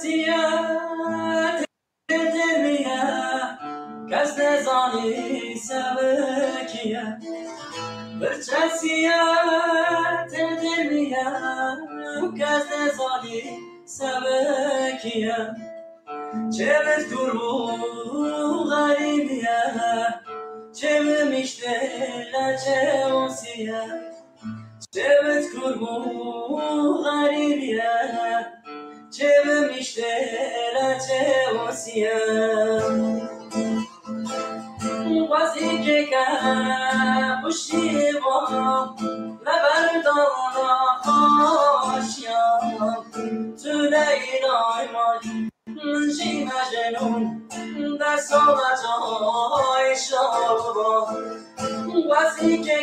وصیت دلمیه کس نزانی سبکیه برچسیت دلمیه کس نزانی سبکیه چه بذکر و غریبیه چه بمیشتله چه وسیه چه بذکر و غریبیه چه بمیشتله چه وسیه وزی که پشتی با لبردان خاشیم تو لیلای مای منجی مجنون دست آمجای شابا وزی که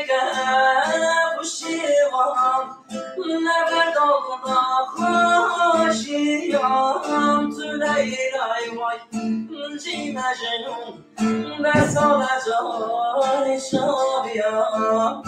پشتی با لبردان خاشیم تو لیلای مای منجی مجنون دست آمجای شابا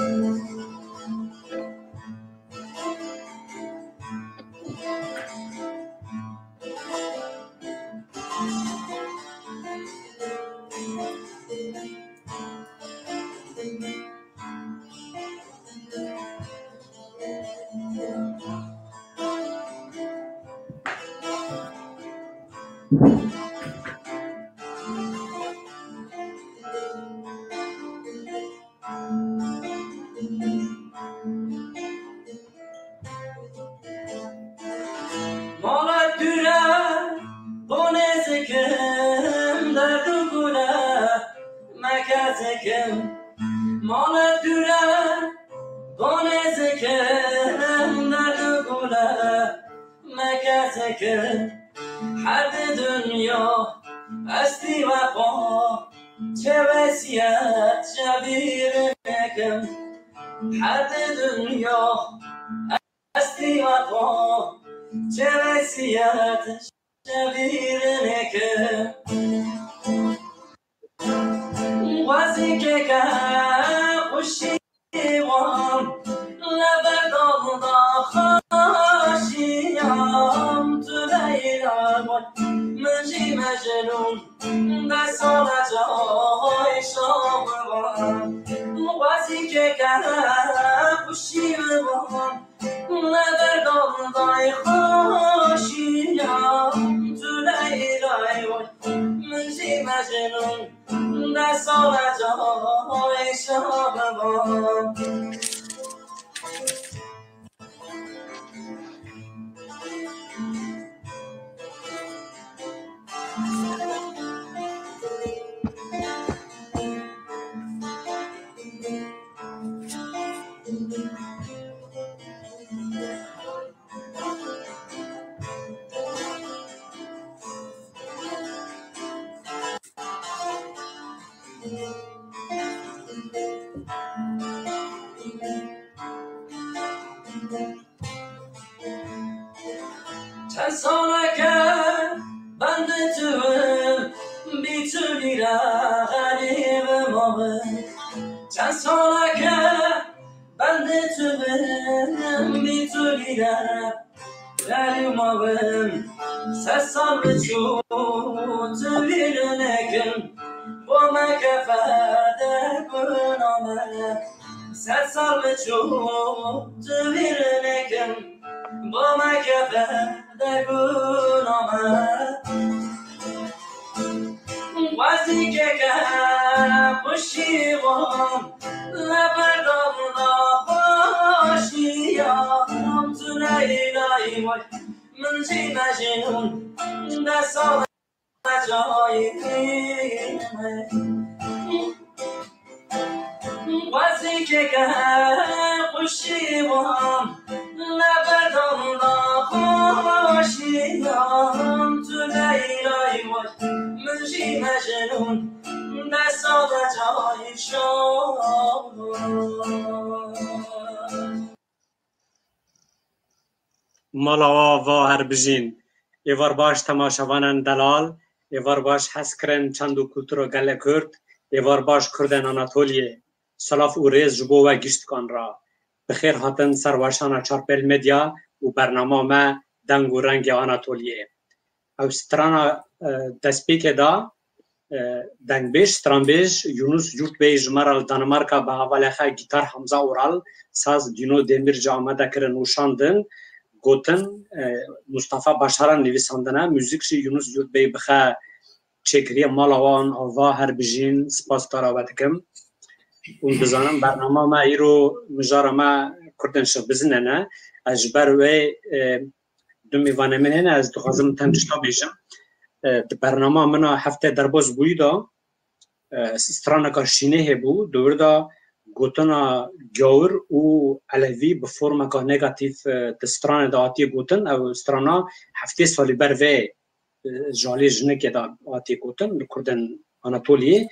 مالت دوره بونه زکم در دو گونه مکزکم مالت دوره بونه زکم در دو گونه مکزکم هر دنیا هستی وفا چه وصیت شبیر نکم هر دنیا هستی وفا چه وصیت شبیر نکم وزی که پشتیبان لبردان خاشیم تو لیلای منجی مجنون دست آمجای شابان وزی که پشتیبان لبردان خاشیم تو لیلای منجی مجنون دست آمجای شابان چند ساله که بند توم بی تو میره غریب ماهم چند ساله که بند توم بی تو میره غریب ماهم 3 سال به تو بیرونکم با مکفده گنامه 3 سال به تو بیرونکم با مکفده گنامه وزی که پشتیبان لبردان خاشیم تو لیلای وای منجی مجنون دست آمجای وزی که پشتیبان لبردان خاشیم تو لیلای وای منجی مجنون دست آمجای مالاوا و هر بجین ایوار باش تماشاوانن دلال ایوار باش حس کرن چندو کلتور گله کرد ایوار باش کردن آناتولیه سلاف و ریز جبو و گشتکان را بخیر هاتن سرواشان چارپل مدیا و برنامه ما دنگ و رنگ آناتولیه او strana destpêkê da dengbêj stranbêj Yunus Yurtbêj ji me re li Danimarka bi hevalê xwe gîtar Hemza Oral saz Dîno Demirci amade kirin û şandin gotin Mustafa Başaran nivîsandine müzik jî Yunus Yurtbêj bixe çêkiriye mala wan ava her bijîn spas dara we dikim û bizanim bername me îro mijara me Kurdên Şixbizin hene ez ji ber wê du mêvanê min hene ez dixwazim tem tişta bêjim di bernama min a heftê derbas bûyî da straneka şînê hebû dewir da gotina gawir û elevî bi formeka negatif di stranê de hatiye gotin ew strana heftê salî ber vê jalê jinekê de hatiye gotin li Kurdên Anatoliyê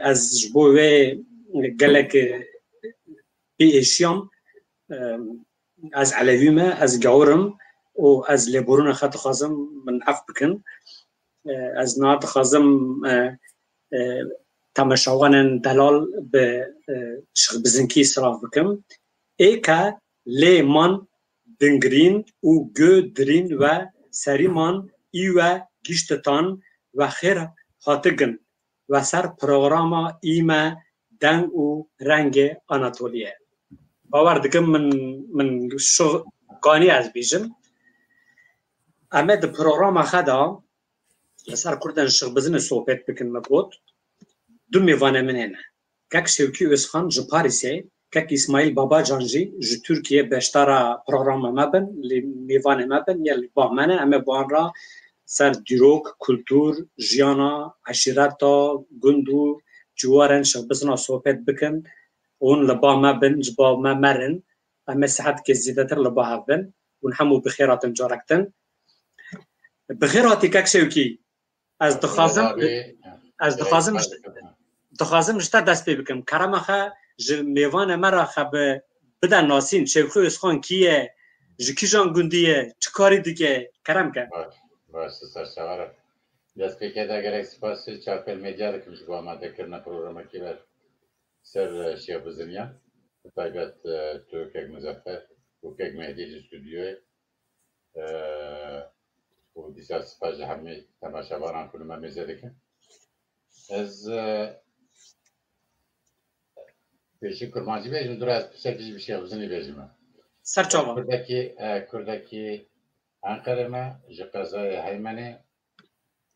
ez ji bo wê gelek bêêşiyam ez elevî me ez gawirim û ez lêborûna xwe dixwazim min ev bikin ez nadixwazim temaşawanên delal bi şixbizinkî sirav bikim êke lê man dingirîn û gu dirîn ve serîman îwe gîştitan ve xêr hatigin ve ser programa îme deng û rengê Anatoliye bawer dikim min ganî ez bêjim em ê di programa xwe de li ser Kurdên Şixbizinê sohbet bikin me got du mêvanê min hene kek Şewkî Özxan ji Parîsê kek İsmaîl Babacan jî ji Tirkiye beşdara programa me bin lê mêvanê me bin ya li ba me ne em ê wan ra ser dîrok kultur jiyana eşîreta gund û ciwarên Şixbizina sohbet bikin hûn li ba me bin ji ba me merin em ê sihetkê zêdetir li ba hev bin hûn hemû bi xêr hatin carek din bi xêr hatî kek Şewkî ez dixwazim ji te dest pê bikim kerema xwe ji mêvanê me re xwe bide nasîn Şewkî Özxan kî ye ji kîjan gundî ye çi karî dike kerem ke baş serşevara destpêkê de gerek spasî çapel medya dikim ji bo amadekirina programekî ver ser Şixbiziniya bi taybet tu kek Muzaffer û kek Mehdî ji stûdyoyê û dîsa spas ji hemî temaşevaran ku li me mêze dikin ez pêşî kurmancî bêjim dura ez pisekî ji bi Şixbizinê bêjim ser çawa Kurdekî Enqere me ji qezayê Heymenê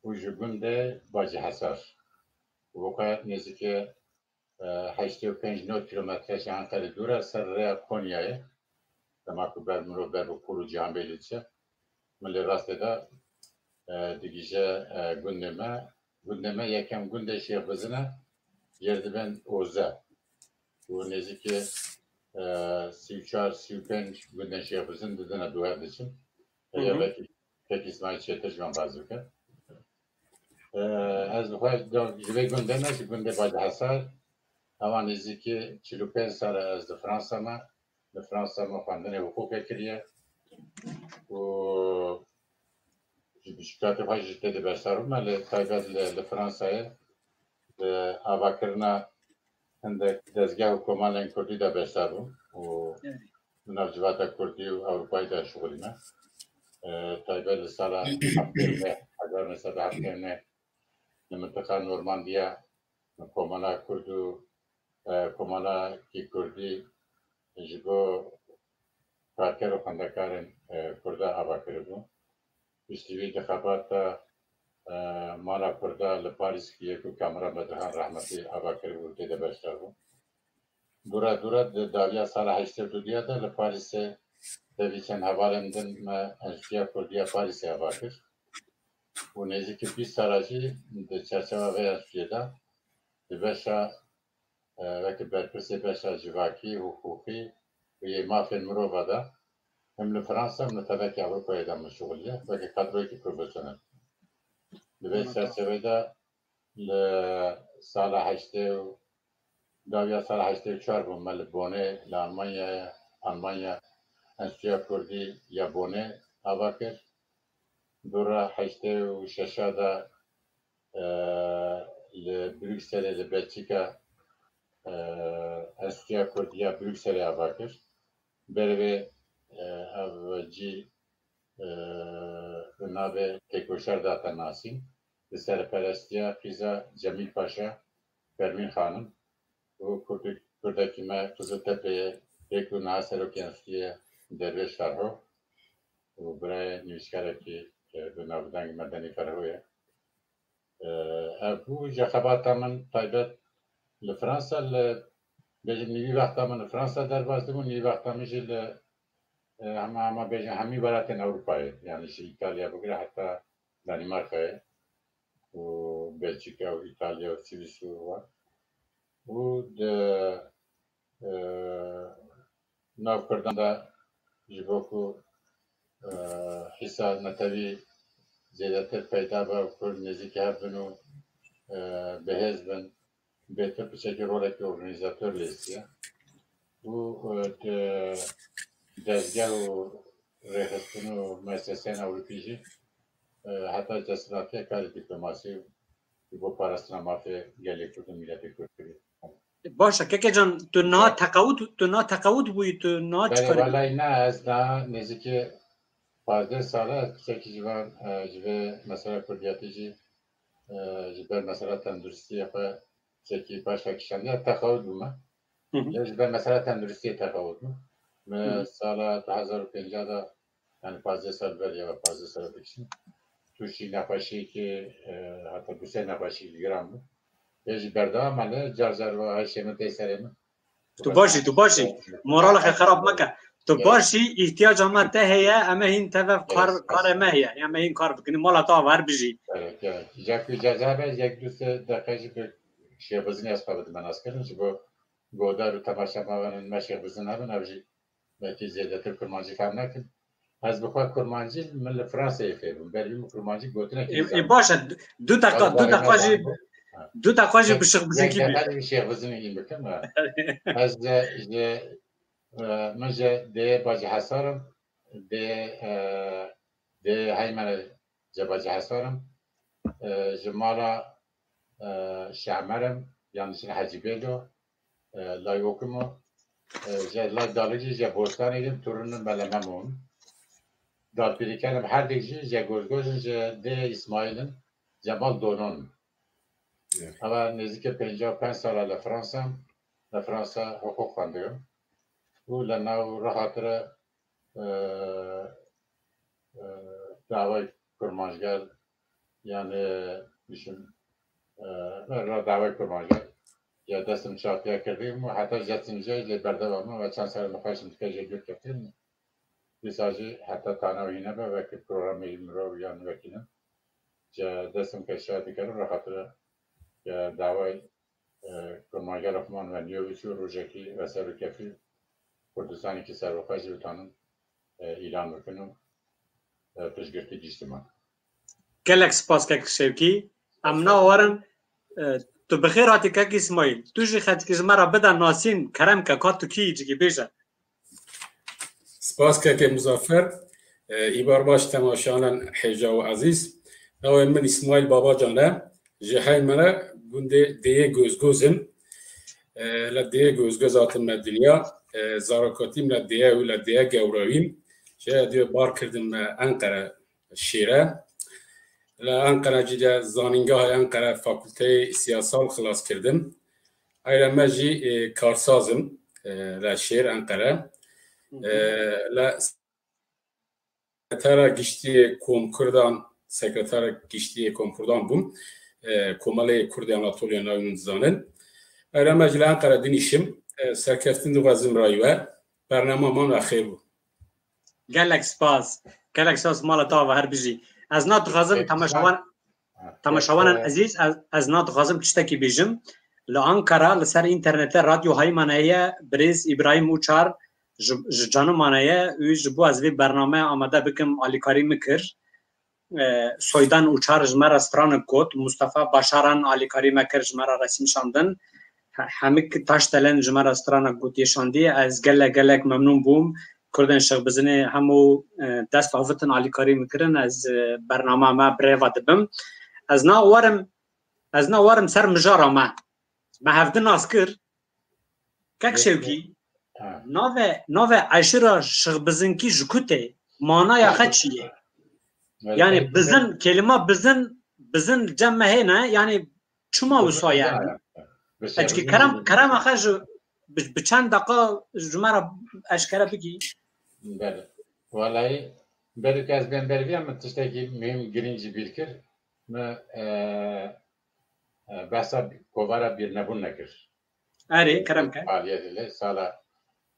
û ji gundê Bacihesar weka nêzîkî 85-9 kilometreşê Enqerê dûr e ser rêya Konyayê dema ku ber mirov ber û pûl û Cihanbêlî diçe min lê rastê de digîje gundê me yekem gundê Şixbizin e yer dibin Oze û nêzîkî 34-35 gundên Şixbizin didine duher diçin ya belkî pek İsmail Çêtir ji wan baz bike ez dixwaz ji vê gundê me ji gundê Bacihesar ewa nêzîkî 45 sal e ez di Fransa me li Fransa me xwendinê hukûkê kiriye û ji bişkatê xwe jî tê dibeşdar bûme lê taybet li Fransayê bi avakirina hindek dezgeh û komalên Kurdî de beşdar bûm û li nav civata Kurdî û Ewropayê de şixulî me taybet li sala heftê nê 1970 li mintiqa Normandiya komala Kurd û komalakî Kurdî ji bo karker û xwendekarên Kurda ava kiribû piştî wî di xebata mala Kurda li Parîskiyê ku Kamran Bedirhan rehmetî ava kiribû tê de beşdar bû dura di daviya sala 82 de li Parîsê tevî çend hevalên din me Enstitûya Kurdiya Parîsê ava kir û nêzîkî 20 sala jî di çerçeva vê enstitûyê de di beşa wekî berpirsê beşa civakî hukûkî û yê mafên mirova de hem li Fransa hem li tevekî Ewropayê de meşgûliye wekî kadroyekî profesyonel li vê çerçevê de li sala daviya sala 84 bûm me li Bonê li Almanya Enstitûya Kurdî ya Bonê ava kir dura 86 de li Brükselê li Belçîka Enstitûya Kurdî ya Brükselê ava kir berê wê ev cî نابه تکوشر داتا ناسین به سرپرستیا قیزا جمیل پاشا فرمین خانم و کردکی ما قزل تپه پیکو ناصر و کنسیه درویش فرهو و برای نویسکاره که به نابدنگ مدنی فرهویه ابو جخبات من تایبت لفرانسا بجن نیوی وقتا من فرانسا در بازدم و نیوی وقتا میشه اما بجن همی براتن اروپایی یعنی ایتالیا بگیره حتی دانمارکه و بلژیکا و ایتالیا و سوئیس و ناو کردن دا جبوکو حسا نتوی زیادتر پیدا با کرد نزدیک هستن و بهز بن بهتر بچه روله که ارگانیزاتور لیستیه و دزگاه و ریخستن و مؤسسین اروپیجی حتی جسراتیه کار دیپلماسی و پارستنا مافی گلی کرد و میلتی کرد کرد باشه که جان تو نا تقاوت بوی تو نا چکاری ولی نه از نه نزدیک 15 ساله که جوان جوه مثلا کردیاتی جی جبر مثلا تندرستی خود که باش فکشنده تقاوت بومه یا جبر مثلا تندرستی تقاوت بومه سال 2050 دا یعنی 15 سال بر یا 15 سال بکشیم توشی نقاشی که حتی دوسته نقاشی گرام بود یا جبر دا ماله جارجار و هشیمه تیسرمه تو باشی مورال خراب مکه تو باشی احتیاج ما ته هيا اما هین تفف کار ما هيا اما هین کار بکنی مالا تا ور بجی جاکو جذابه یک دوست دقیقی که شیخ از قابل مناس کردن که با گودار و تماشا ماوانن ما شیخ بزنی هبن اوجی بلکه زیادتر کرمانجی فهم نکن از بخواه کرمانجی من لفرانسه فهمم بریم کرمانجی گوتنه که باشه دو دقیقه بشیخ بزنی کی یک دقیقه شیخ بزنی این بکن از من ده باجی حسارم ده هایمن جباجی حسارم جمالا شعمرم یعنی شن حجیبیلو لای اوکمو لای دالجی جا بوستان ایدم تورنم بلممون دال پیریکنم هر دیگه جا گوزگوزن جا ده اسماعیلن جمال دونون اما نزدیک 55 سال لفرانسا حقوق خواندم و لناو راحتر دعوای کرمانشگر یعنی میشم را دعوای کرمانشگر یا دستم چاپیا کردیم و حتی جتیم جای بردوام و چند سال مخواهشم که جگر کردیم بیساجی حتی تانوی نبه و که پروگرام این رو یا نوکینم جا دستم که شاید کردم راحتر دعوای کرمانشگر افمان و نیویچ و روژکی و سروکفی کردستانی که سر و خواهش بتانم ایران بکنم پشگرتی جیستمان گلک سپاس که شوکی امنا وارن تو بخیر آتی که اسماعیل تو جی خد که مرا بدن ناسین کرم که کاتو کی جگی بیشه سپاس که مزافر ایبار باش تماشانن حجا و عزیز نوی من اسماعیل بابا جانه جهای منه بونده دیه گوزگوزم لدیه گوزگوزاتم مدنیا زاراکاتیم لدیه و لدیه گوراویم که دیو بار کردم انقره شیره لانقره جیده زانینگاه انقره فاکولته سیاسال خلاص کردم ایرمه جی کارسازم لشیر انقره سکرتر گشتی کنکردان سکرتر گشتی کنکردان بوم کماله کردی آناتولیا ناوین زانن ایرمه جی لانقره دینیشم سرکفتن دو غزم رایوه برنامه من اخیر بود گلک سپاس مالا تا و هر بجی از نات خازم تماشاوان عزیز از نات خازم کشتکی بیجم لانکارا لسر اینترنت رادیو های منایه بریز ابراهیم اوچار جانو منایه او جبو از وی برنامه آمده بکم آلیکاری مکر سویدان اوچار جمر استران کود مصطفی باشاران آلیکاری مکر جمر رسیم شاندن همه تاش تلن جمر استران کود یشاندی از گلک ممنون بوم کردن شغل بزنه همو دست آفتن آلیکاری میکردن از برنامه ما بریوا دبم از نا وارم سر مجارا ما هفته ناس کر کک شوکی ناوه عشرا شغل بزنکی جکوته مانا یا خد چیه Yani bizim kelime bizim cemme ne yani çuma usa yani. Çünkü karam axaj bi çend dakika jumara eşkara bigi. Bele. Vallahi belki az ben belki ama tişteki mühim girinci bilkir mi basa kovara bir nebun nekir. Eri karam ka. Faaliyetiyle sala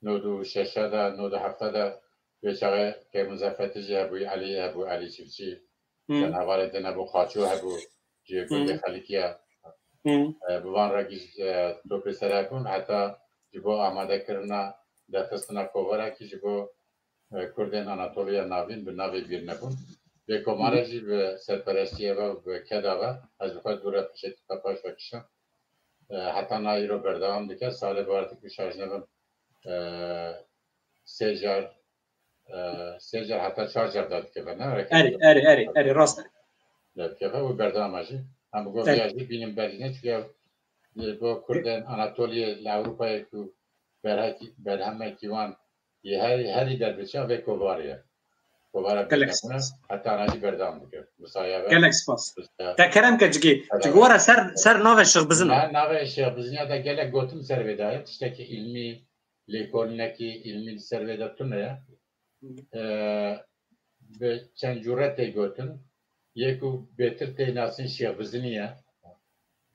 nodu şeşada nodu haftada beşağı ke muzaffetici Ebu Ali Çiftçi sen havalet Ebu Khaçu Ebu Cekul Khalikiya bu van ragiş tope serakun hatta jibo amade kirna defestina kovara ki jibo Kurdên Anatoliya navîn bi navê bir nebûn. Vê komara jî bi serperestiye ve bi keda ve ez bi xwe dûre piştî paş vekişim. Heta nayîro berdewam dike salê bi artık bi şarjnevim sê jar heta çar jar da dikeve ne? Eri rast. Dikeve û berdewama jî. Em bi goviya jî bînin berîne çünkü bu Kurdên Anatoliya li Ewropayê ku berhemekî wan herî derbiçe ve kovariye. Kovara bir nebûne heta najî berdewam dike. Misaya Gelek spas. Te kerem ke cigî. Çünkü wara ser navê şirbizin. Navê şirbiziniya da gelek gotin ser vê daye. Tiştekî ilmî lêkolînekî ilmî ser vê de tune ye. Bi çend cûret tê gotin. Yek û bêtir tê nasîn şirbiziniye.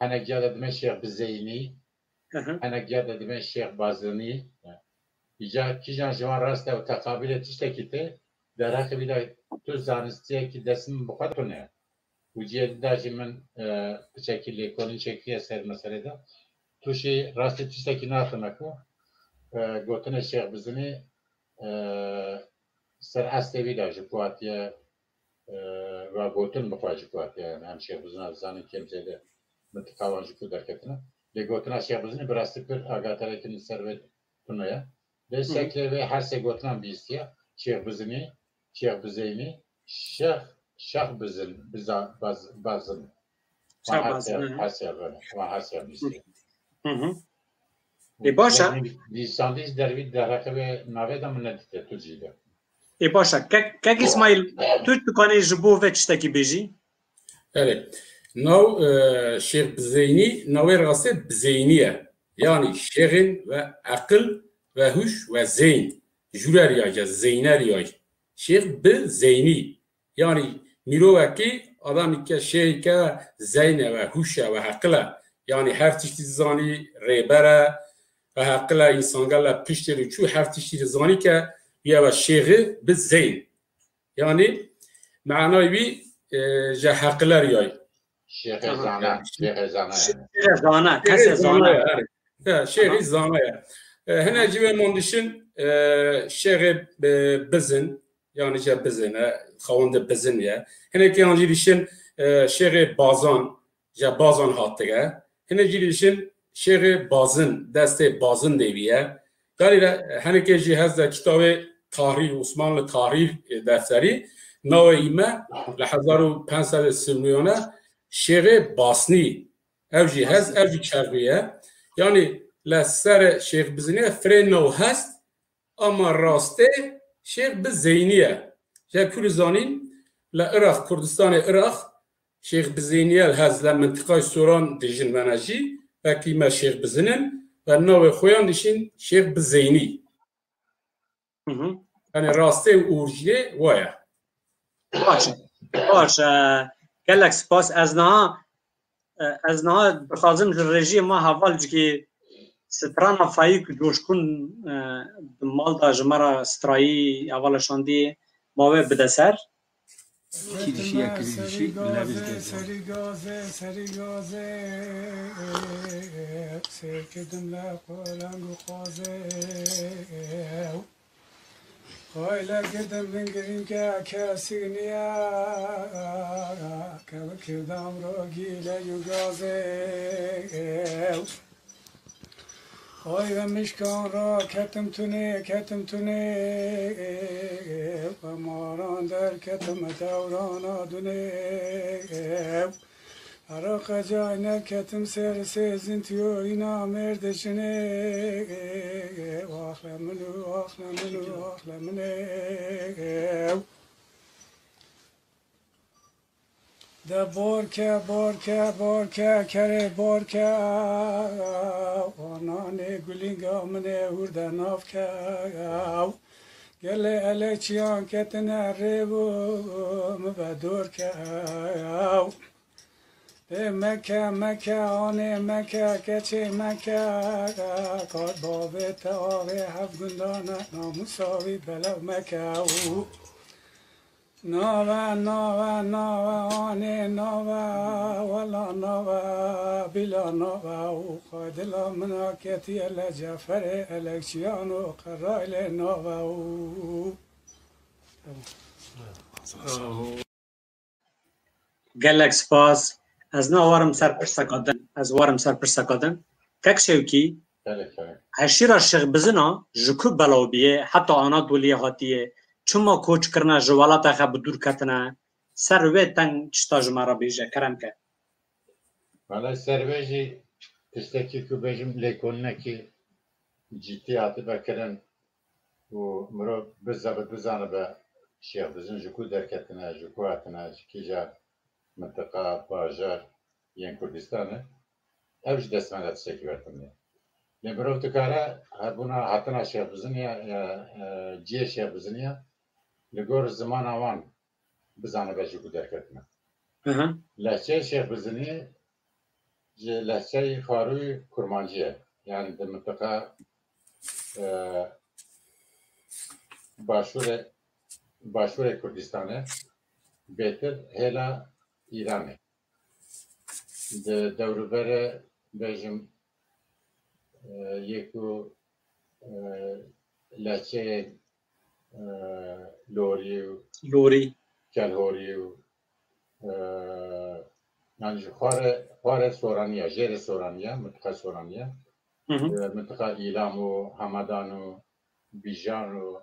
Hinek ciya de dime şirbizeyînî. Hinek ciya de dime şirbazînî. İca kijan jiwan rast ew teqabilê tiştekî tê derexê bîle tu zanistiyekî destin bi xwe tune. û ciyê da jî min piçekî lêkolîn çekiye ser meselê de tu jî rastî tiştekî natime ku gotinê şêxbizinî ser estê wî de ji ku hatiye ve gotin bi xwe ji ku hatiye hem şêxbizina zanîn kêm zêde mintika wan ji ku derketine lê gotina şêxbizinî bi rastî pir agahdarekî ser vê tune ye. Ve sekle ve her şey gotunan bir istiyor. Şehbizini, şehbizeyni, şehbizin, bazın. Her şey böyle. Her şey bir istiyor. Başa. Lisandiz dervi derhaka ve nave da mı ne dikte tucide. Başa. Kek İsmail, tu kanı jibo ve çtaki beji? Evet. Nav şehbizeyni, nave rası bizeyniye. Yani şehrin ve akıl ve huş ve zeyn. Jüler yayca, zeyner yay. Şeyh bi zeyni. Yani mirovaki adam ki şeyh ki zeyne ve huşa ve hakla. Yani her tişti zani rebere ve hakla insanlarla piştiri çu her tişti zani ki ya ve şeyhi bi zeyn. Yani manavi haklar yay. Şeyh zana, şeyh zana. Şeyh zana, kase zana. Şeyh zana ya. Hene cive mandişin şeyh bizin yani ce bizin xawande bizin ya. Hene ki anjilişin şeyh bazan ce bazan hatıga. Hene cilişin şeyh bazın deste bazın deviye. Galile hene ki cihazda kitabı tarih Osmanlı tarih defteri naime le 1500 şeyh basni ev cihaz ev çarbiye yani لسر شیخ بزنی فرنو هست اما راسته شیخ بزینیه جا کل زانین لعراق کردستان عراق شیخ بزینیه هز لمنطقه سوران دیجن مناجی و کیما شیخ بزنن و نو خویان دیشین شیخ بزینی یعنی راسته و اورجینه وایا باشه گلک سپاس از نه بخوازم رژیم ما حوال که ستران فایق جوشکون مال دا جمرا سترایی اول شاندی ماوه بده سر سری گازه سر کدم لقلنگ و خوازه خایلر کدم بنگرین که کسی نیا که کردم رو گیله یو گازه Ay ve mişkan ra ketim tüne ve maran der ketim devrana düne ara kacayne ketim ser sezin tiyo ina merdeşine ahleminu ده بارکه کره بارکه آنانه گلینگا منه هورده ناف که گله الچیان کتنه ریبو مبدور که ده مکه آنه مکه کچه مکه کار بابه تاوه هف گندانه ناموساوی بلو مکه نوا آنه نوا ولا نوا بلا نوا وقادلا مناكتي الجفر الكشيان وقرائل نوا گلک سپاس از نوارم سر پرسکادن از وارم سر پرسکادن تک شوکی هشیرا شغ بزنا جکو بلاوبیه حتی آنا دولیه هاتیه چما کوچ کرنا جوالات خا بدور کتنا سروه تنگ چتا جمارا بیجه کرم که Valla serveji tişteki kubejim lekonuna ki ciddi hatı bekirin bu mro bizanı be şey bizim juku derketine juku hatına kija mıntıka bajar yen Kurdistan'ı evj desmenet çeki verdim ya. Ne mro tıkara buna hatına şey bizim ya ciğer şey bizim ya ligor zaman avan bizanı be juku derketine. Lehçe şey bizim لهجه خاروی کرمانجیه یعنی در منطقه باشور کردستانه بهتر هلا ایرانه دوروبر بجم یکو لهجه لوری کلهوری yani Xare Soraniya, Jere Soraniya, Mıntıka Soraniya, Mıntıka İlamu, Hamadanu, Bijanu,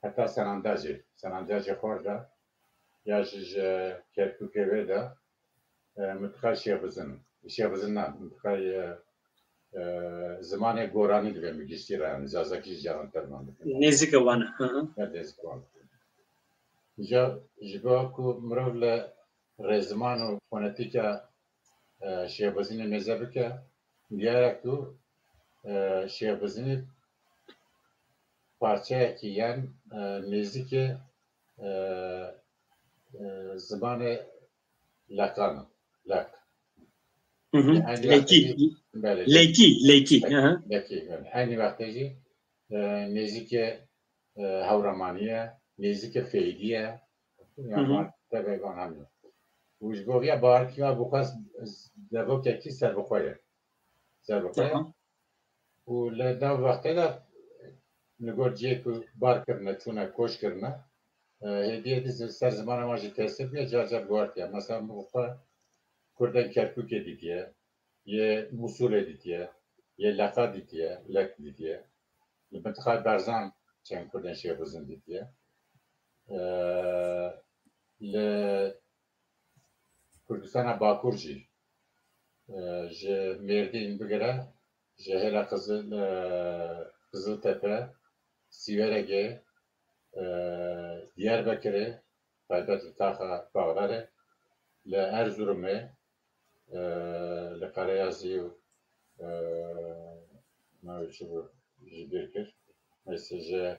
hatta Sanandacı Xorda, Yaşıcı Kerkükeve de Mıntıka Şehbızın'dan, Mıntıka zamanı Gorani diye mi geçti yani, Zazaki Canan Terman'da. Nezik vana. Nezik vana. Jiba ku mravle رزمان و فونتیکا شیعبازین مذهبی که دیاره تو شیعبازین parça ki yani nezik zamanı lakanı lak. Leki. Yani aynı vakteci nezik havramaniye, nezik feydiye yani tabii anlamıyor. Ujgovia barkia bukas devo ki servokoye. U le da vakte da negorje ku bar karna çuna koş karna hediye de ser zaman amacı tesip ya car guardia. Mesela bu Kurdan Kerkük editiye, ye Musul editiye, ye Laka editiye, Lak editiye. Mıntıka Berzan çen Kurdan Şehbazın editiye. Le Kurdistan'a Bakurji, Merdin bugüne, Hela Kızıltepe, Siverege, Diyarbakır'ı, Taybet-i Taha Bağları, Le Erzurum'u, Le Karayazi'yi, Jibirkir, mesela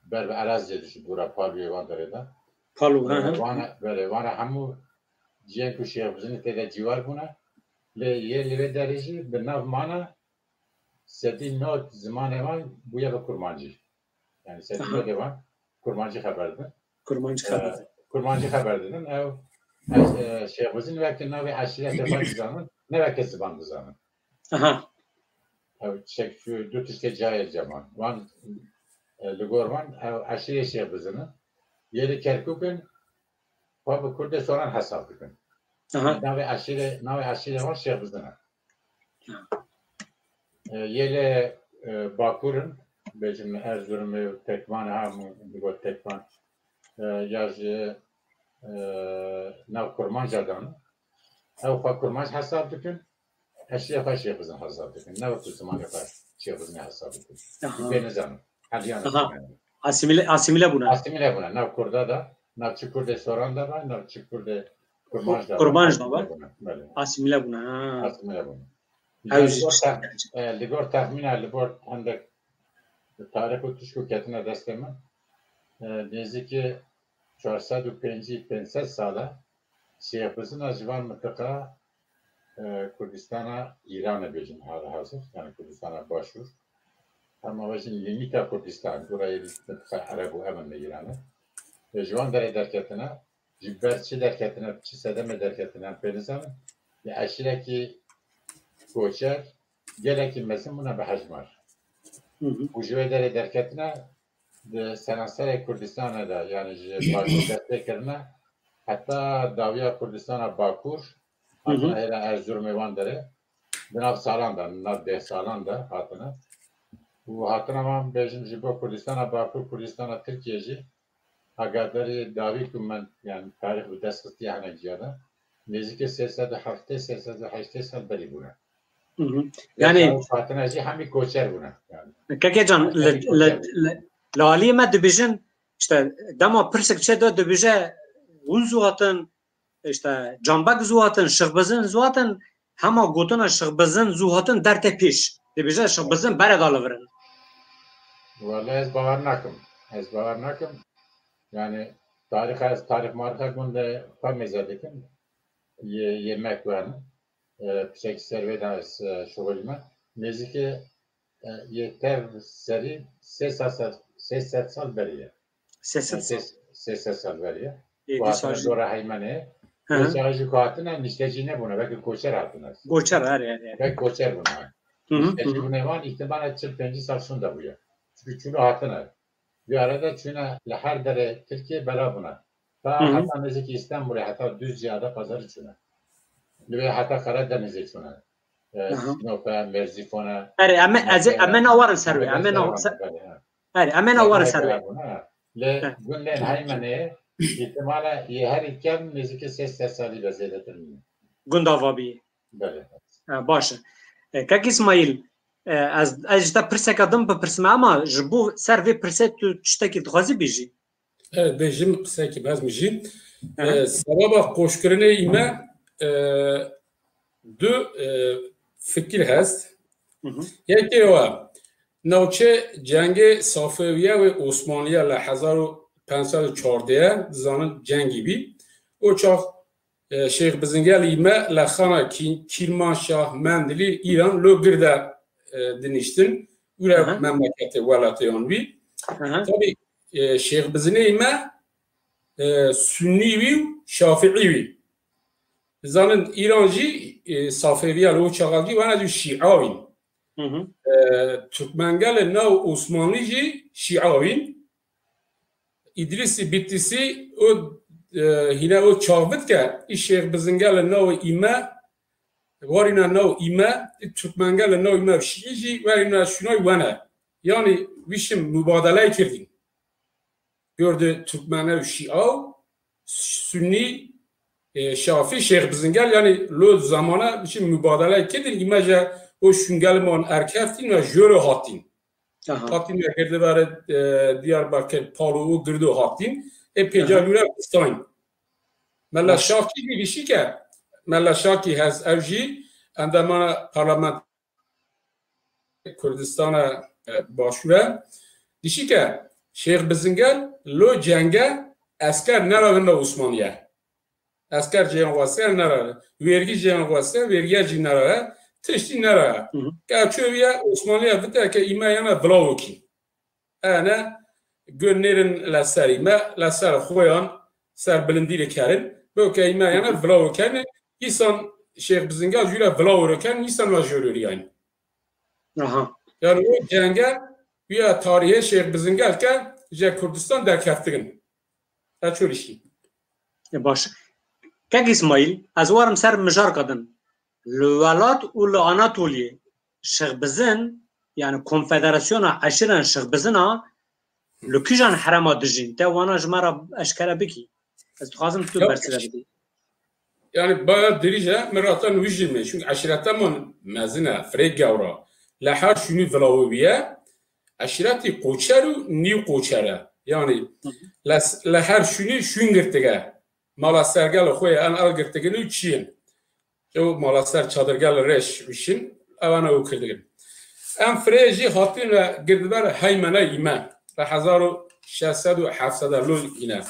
Berbe Arazi'ye düşü Bura Palu'ya vandırıda. Palu, Vana hamu Cihan ku şehbazını tede civar buna, le ye derece bir nav mana sedin not zamanı var bu ya da kurmancı. Yani sedin not devam kurmancı haberdi. Kurmancı haberdi'nin ev şehbazın vakti navi aşiret yapan zaman ne vakti zaman bu zaman. Ev çek şu dört işte cahil zaman. Van Lugorman ev aşiret şehbazını yeri Kerkük'ün Fabu Kurde soran hesap edin. Navi aşire var şehbazına. Yele Bakur'un Becim Erzurum'u Tekman hamu digo Tekman yazı nav kurmancadan. Ev fa kurmanc hesap edin. Aşire fa şehbazın hesap edin. Ne vakti zamanı fa şehbazını hesap edin. Benizanım. Asimile buna. Nav Kurda da Nav Çukur'da soran da var. Nav Çukur'da قربانش دابا بله اسیمیله بونه اسیمیله بونه اوجی لگور تخمینه لگور هندک تاریخ و تشکو کتنه دسته من نزدیکی 450-500 ساله سیاپسین از جوان منطقه کردستان ایران بیشتر حال حاضر yani Kürdistan'a başvur ama başın limita Kürdistan burayı منطقه عرب و امن ایرانه جوان در درکتنه جبرچی درکتنه چی سدم درکتنه پنیزم یا اشیره کی کوچر گله کی مثلا مونه به حجمار و جوی در درکتنه de Senansar Kürdistan'a da yani Bakur desteklerine hatta Davya Kürdistan'a Bakur hatta hele Erzurum Evandarı Binav Salan'da, Nad de Salan'da hatına bu hatına ama bejim jibo Kürdistan'a Bakur Kürdistan'a Türkiye'ci agadari Davi Kümmen yani tarih bu deskıstı yani cihada nezike sesade hafte sesade haşte sal beri buna yani hatına ji hami koçer buna yani Kakecan لالی ما دبیجن işte dama pırsık çede dibije un zuhatın işte cambak zuhatın şıgbızın zuhatın hama gotuna şıgbızın zuhatın derte piş dibije şıgbızın beredalıvırın. Vallahi ez bavar nakım. Yani tarih marka günde parmezadekim yemek var. Pişek serveda şoğulma. Nezike yeter seri ses sal beriye. Ses sal beriye. Bu atına doğru haymane. Koçarcı kuatına niştecine buna. Belki koçer atına. Koçer her yer. Belki koçer buna. Nişteci buna var. İhtimal etçil penci sarsun da bu ya. Çünkü çunu atına. Bir arada çuna lahar dere Türkiye bela buna. Ta hatta neziki İstanbul'a hatta Düzce'de pazarı çuna. Ve hatta Karadeniz'e çuna. Sinop'a, Merzifon'a. Evet, amen avarın serve. Amen avarın serve. Le günler haymane ihtimala her iken nezike ses sesali bezedetirmiyor. Gundavabi. Böyle. Başa. Kak İsmail az da pırsek adım bu pırsma ama bu serve pırset tu çtaki dğazi biji. Evet, bejim pırseki bazmiji. Sabah koşkurine ime du fikir hest. Yeki o navçe cengi Safaviye ve Osmaniye le 1514 zanın cengi bi. O çok Şeyh Bizingel ime le xana Kirmanşah Mendili İran lo girde diniştin. Ura memleketi velatı bi. Tabi Şeyh Bizingel ime Sünni bi Şafii bi. Zanın İrancı Safaviye lo çağalcı ve ne Şiavin. Türkmengel nav Osmanlıcı Şiavin. İdrisi Bittisi o yine o çağbıt ki Şeyh Bizingel nav ime varina nav ime Türkmengel nav ime Şiici varina şunay vane. Yani vişim mübadele kirdin. Gördü Türkmenler Şiav Sünni Şafi Şeyh Bizingel yani lo zamana vişim mübadele kirdin imece o şungelman erkeftin ve jöre hatin. Hatin ve girdi var Diyarbakır Palu girdi hatin. Pejalura İstan. Mella Şaki bir şey ki Mella Şaki has evji andama parlament Kürdistan'a başvura. Dişi ki Şeyh Bizingel lo cenge asker neravında Osmaniye. Asker cenvası nerara. Vergi cenvası vergi nerara. Teşti nerara. Kaçıyor Osmaniye bitti ki imayana vlavoki. Ana günlerin la serime la ser koyan ser bilindiyle kerin. Böyle imayana vlavoken insan Şeyh Bizingel jüle vlavoken insan vajörür yani. Yani o cenge ya tarihe Şeyh Bizingel ki Kürdistan derkeftirin. Açıyor işi. Baş. Kak İsmail az varım ser mijar kadın. Lüvelat ul Anatoliye Şeyh Bizin yani konfederasyona aşiren Şeyh Bizina lüküjan harama dijin. Te wana jmara aşkara biki. Az tuhazım tu bersile bidi. Yani bayağı dirice meratan vijilme. Çünkü aşiretamın mezine frek gavra. Lahar şunu velaviye aşireti koçeru ni koçera. Yani lahar şunu şungirtige. mala sergel xoya an algirtigin çiyin. O mala ser çadırgel reş bişin evana okirdigin. Em freji hatin ve girdiber heymana iman. Ve 1600 lol yine.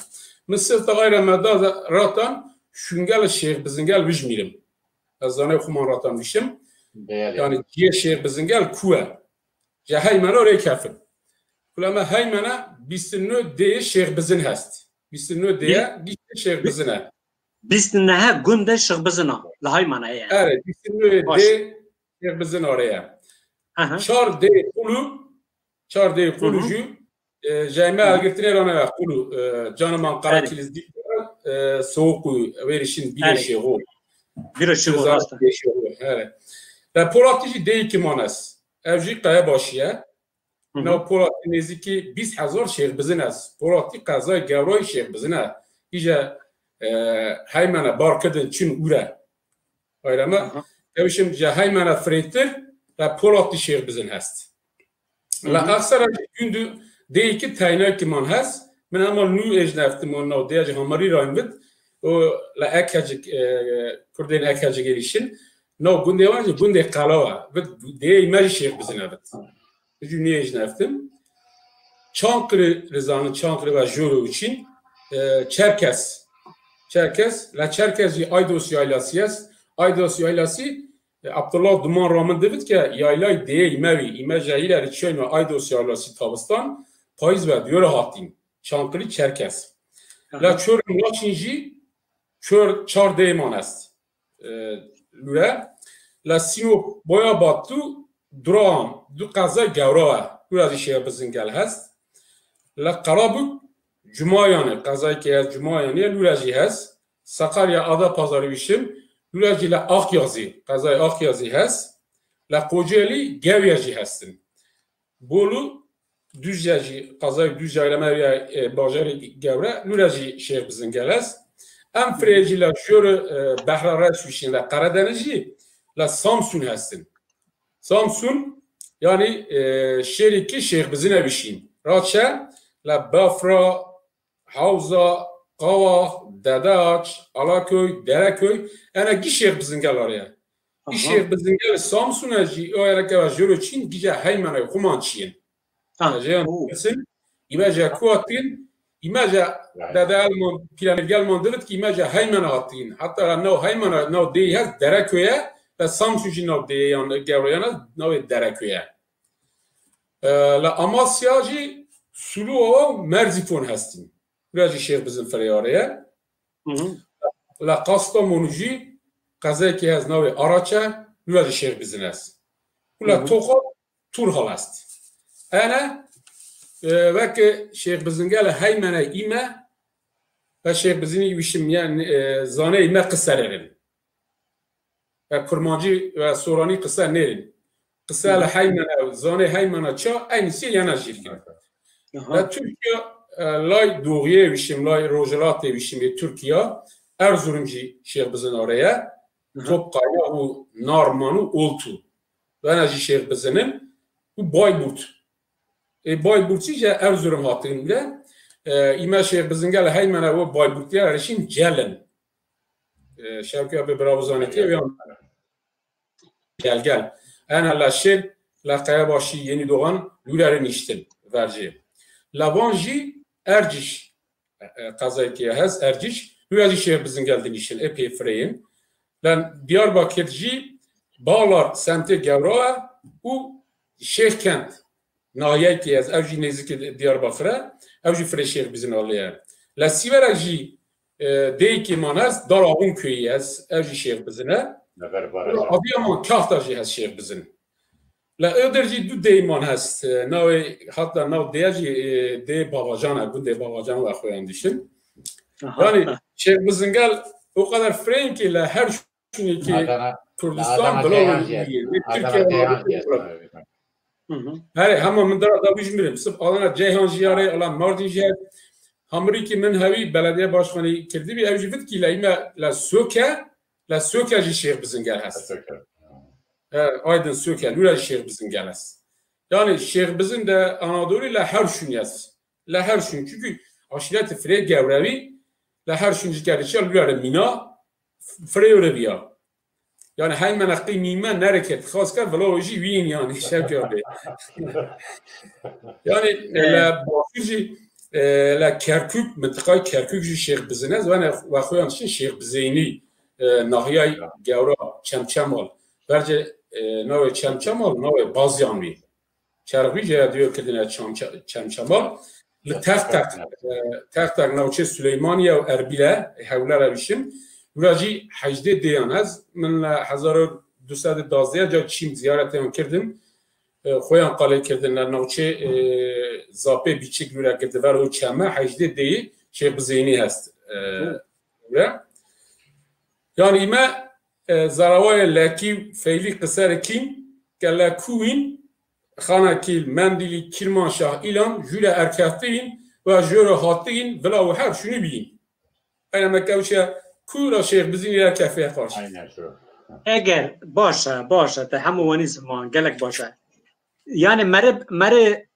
Mısır tağayra medda ratan şungel şeyh bizingel vijmirim. Az zane xuman ratan vişim. Yani ciye şeyh bizingel kuwe. Ja heymana oraya kafir. Kulama heymana bistinno diye şeyh bizin hest. Bistinno diye gişte şeyh bizine. Bistinne günde şeyh bizina. Lahaymana yani. Evet, bistinno diye şeyh bizin oraya. Çar diye kulucu Cayme algirtine rana ve kulu canıman kara kiliz değil soğuk verişin bir şey o. Bir şey o aslında. Evet. Ve Polatçı değil ki manas. Evci kaya başıya. Ne Polatçı neziki 20,000 şeyh bizines. Polatçı kazay gavray şeyh bizine. İyice heymana barkadın çün ura. Öyle mi? Evşim heymana freytir ve Polatçı şeyh bizin hest. La aksara gündü değil ki taynak man has men ama nu ejnaftim onu diye hamari raymbit o la akacık kurdin akacık gelişin no günde var günde kalava ve diye imaj şeyh bizin evet cümle ejnaftim Çankırı Rıza'nın Çankırı ve Joro için Çerkes la Çerkesi Aydos yaylasıyız Aydos yaylası Abdullah Duman Rahman dedik ki yaylay diye imajayla çöme Aydos yaylası Tabistan payız ve diyor hatin. Çankırı Çerkes. La çörüm laçinci çör çar deyman est. Lüre. La Sinop boya battı durağım. Du kaza gavra. Biraz işe bizim gel hest. La Karabük Cumayane. Kazayı ki ez Cumayane. Lüreci hest. Sakarya Adapazarı bişim. Lüreci la Akyazı. Kazayı Akyazı hest. La Kocaeli Gevyacı hestin. Bolu Düzceci, Kazay Düzceyleme ve Bajarı Gevre, Lüreci şeyh bizin gelez. Em freciler şöyle Behrara Şüşinler, Karadenizci, la Samsun hestin. Samsun, yani şeriki şeyh bizin evişin. Raçe, la Bafra, Havza, Kavah, Dedaç, Alaköy, Dereköy, yani şeyh bizin gel oraya. Şeyh bizin gel Samsun eci, o yere keva jürü çin, gice heymene kuman çiyin. İmaja kuatin, imaja dadalman planelman devet ki imaja heymana atin. Hatta nav heymana nav dey has Dereköye ve Samsun'un nav dey yani gavrayana nav Dereköye. La Amasyacı Sulu ova Merzifon hastin. Biraz şeyh bizim feryaraya. La Kastamonucu kazaki has nav Araça biraz şeyh bizim has. La Tokat Turhal hast. Ana ve şeyh bizim gel heymana ime ve şeyh bizim işim yani zane ime kısarırın. Ve kurmancı ve sorani kısar nerin. Kısarla heymana zane heymana ça aynısı yana jirgin. Ve Türkiye lay doğuya işim lay rojalat işim Türkiye Erzurumcu şeyh bizim oraya Topkaya o Narman'ı oltu. Ve naci şeyh bizim'in bu Bayburt. Bayburtçıca Erzurum hatırında İmam Şeyh bizim gel heymana o Bayburt'ya erişin celen. Şevki abi bravo zaneti gel. En Allah şer la Kayabaşı yeni doğan lülerin iştin verci. Lavanji Erciş kazaykiye hez Erciş lülerin Şeyh bizim geldin işin epey freyin. Lan Diyarbakırcı Bağlar semti Gavrağa u Şeyhkent Nahiye ki az evci nezik Diyarbakır'a evci freşer bizim alıyor. La Siveracı değil ki manaz Darabun köyü az evci şeyh bizine. Adıyaman Kahtacı az şeyh bizim. La Öderci du deyman hast. Hatta nav deyacı dey babacana bu dey babacana la koyan düşün. Yani şeyh bizim gel o kadar freyn ki la her şunu ki Kürdistan Türkiye Her hamam min da bijmirim. Sırf alana Ceyhan Jiyare alan Mardin Jiyare hamri ki min hevi belediye başkanı kirdi bir evci vid ki la söke şeyh bizim gel hast. Aydın söke lüle şeyh bizim gel hast. Yani şeyh bizim de Anadolu la her şun yaz. La her şun çünkü aşiret fire gevrevi لهر شونجی کردیشال بیاره مینا فریوره بیا یعنی های منقی میمه نرکت خواست کرد ولی وین یعنی شب کرده یعنی لبافیجی لکرکوک منطقه کرکوک جی شیخ بزنه و خویانشین شیخ بزینی ناحیه گورا چمچمال برجه نوع چمچمال نوع بازیانوی چرخی جه دیو کردن چمچمال تخت نوچه سلیمانی و اربیله حوله رویشم وراجی 18 دیان از من 1212 جا چیم زیارت هم کردم خویان قاله کردن نوچه زاپه بیچک لوره کرده و رو چمه 18 دی شیخ بزینی هست یعنی ایمه زراوای لکی فیلی قصر کین که لکوین خانه کیل مندیلی کلمان شاه ایلان جوله ارکفتین و جوره هاتین ولا و هر شونی بین اینا مکوشه کورا شیخ بزینی را کفیه قاش اگر باشه تا هموانی زمان گلک باشه yani mere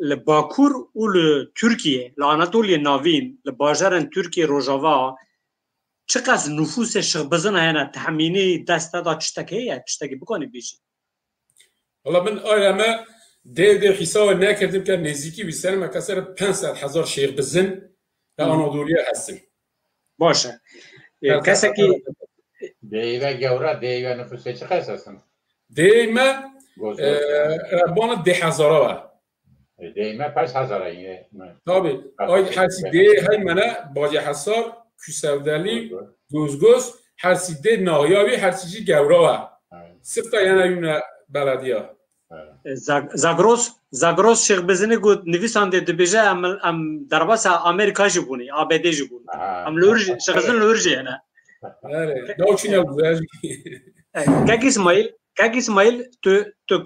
li Bakur û li Türkiye li Anatoliye navîn li bajaran Türkiye Rojava çi qas nüfusê şixbizin hene tehmînî desta da tiştekî heye tiştekî bikanî bêjî Valla ben aileme dev hesabı ne kerdim ki nezîkî bir sene me kesere 500,000 şêxbizin li Anadoluya hestin başe kesekî Deyve gevra deyve nüfusu çi qas hestin deyme bana 10,000 var. Deyme 5,000 yine. Tabii. Ay hersi de hay mana Bacı Hasar, Küsevdeli, Gözgöz, hersi de Nahiyavi, hersi gevra var. Sırf da yana yine belediye. Zagros şixbizini got nivîsan de dibêje em derbasa Amerika jî bûnî, ABD jî bûn. Em li şixbizin li Urjê hene. Evet. Ne için yapıyor? Kek İsmail, tu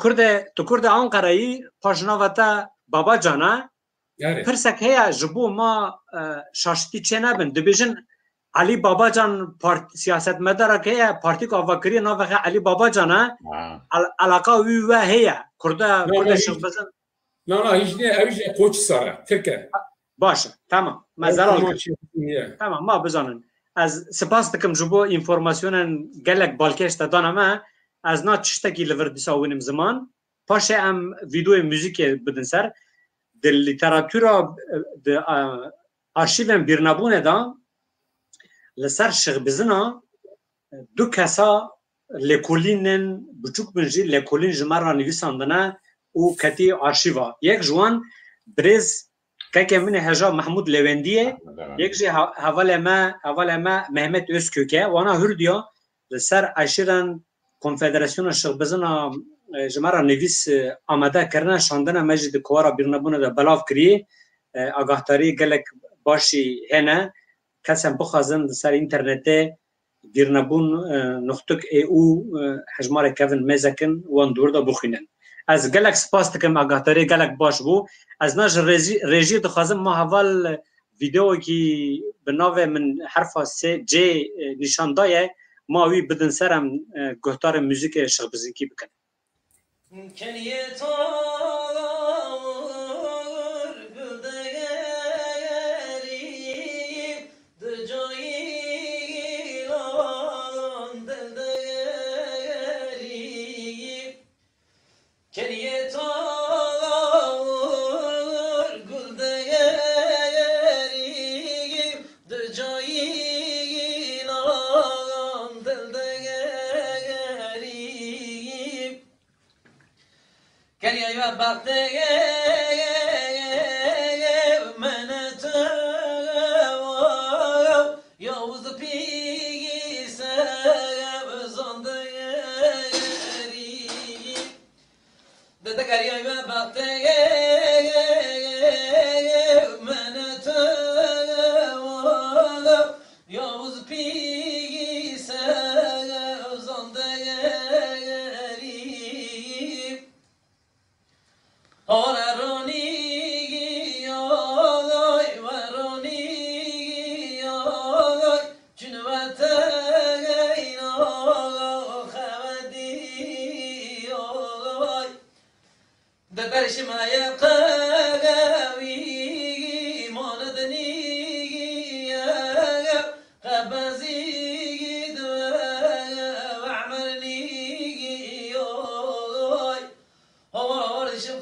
Kurde Ankara'yı paşnavata baba cana pirsek heye ji bo ma şaştî çê nebin dibêjin Ali Babacan siyasetmedara heye partî ku avakiriye nave Ali Babacana alaka wî ve heye Kurde şixbizin Na hiç ne ev koç sara Türkiye. Baş tamam mezeral tamam ma bizanin ez spas dikim ji bo informasyonên gelek balkêş te dana me از نا تشتکی لور دیساوینم زمان پاشه ام ویدیو موزیک بدن سر د لیتراتورا د آرشیوم بیرنابونه دا لسر شغبزنا دو کسا لکولینن بچوک بنجی لکولین جمارا نویساندنه او کتی آرشیوا یک جوان برز که من هجا محمود لوندیه یک جی حواله ما محمد özköke وانا هردیا لسر اشیران Konfederasyona şixbizina jimara nivîs amade kirine şandina me jî di kuwara bîrnebûnê de belav kiriye agahdarî gelek başî hene kesem bixwazin di ser înternetê bîrnebûn.eu hejmarê kevin mêzekin wan dûr da bixwînin ez gelek spas dikim agahdarî gelek baş bû ez na ji rêjiyê dixwazim ma heval vîdeoyekî bi navê min herfa C nîşan daye ما وی بدن سرم گفتار موزیک شخبزیکی بکن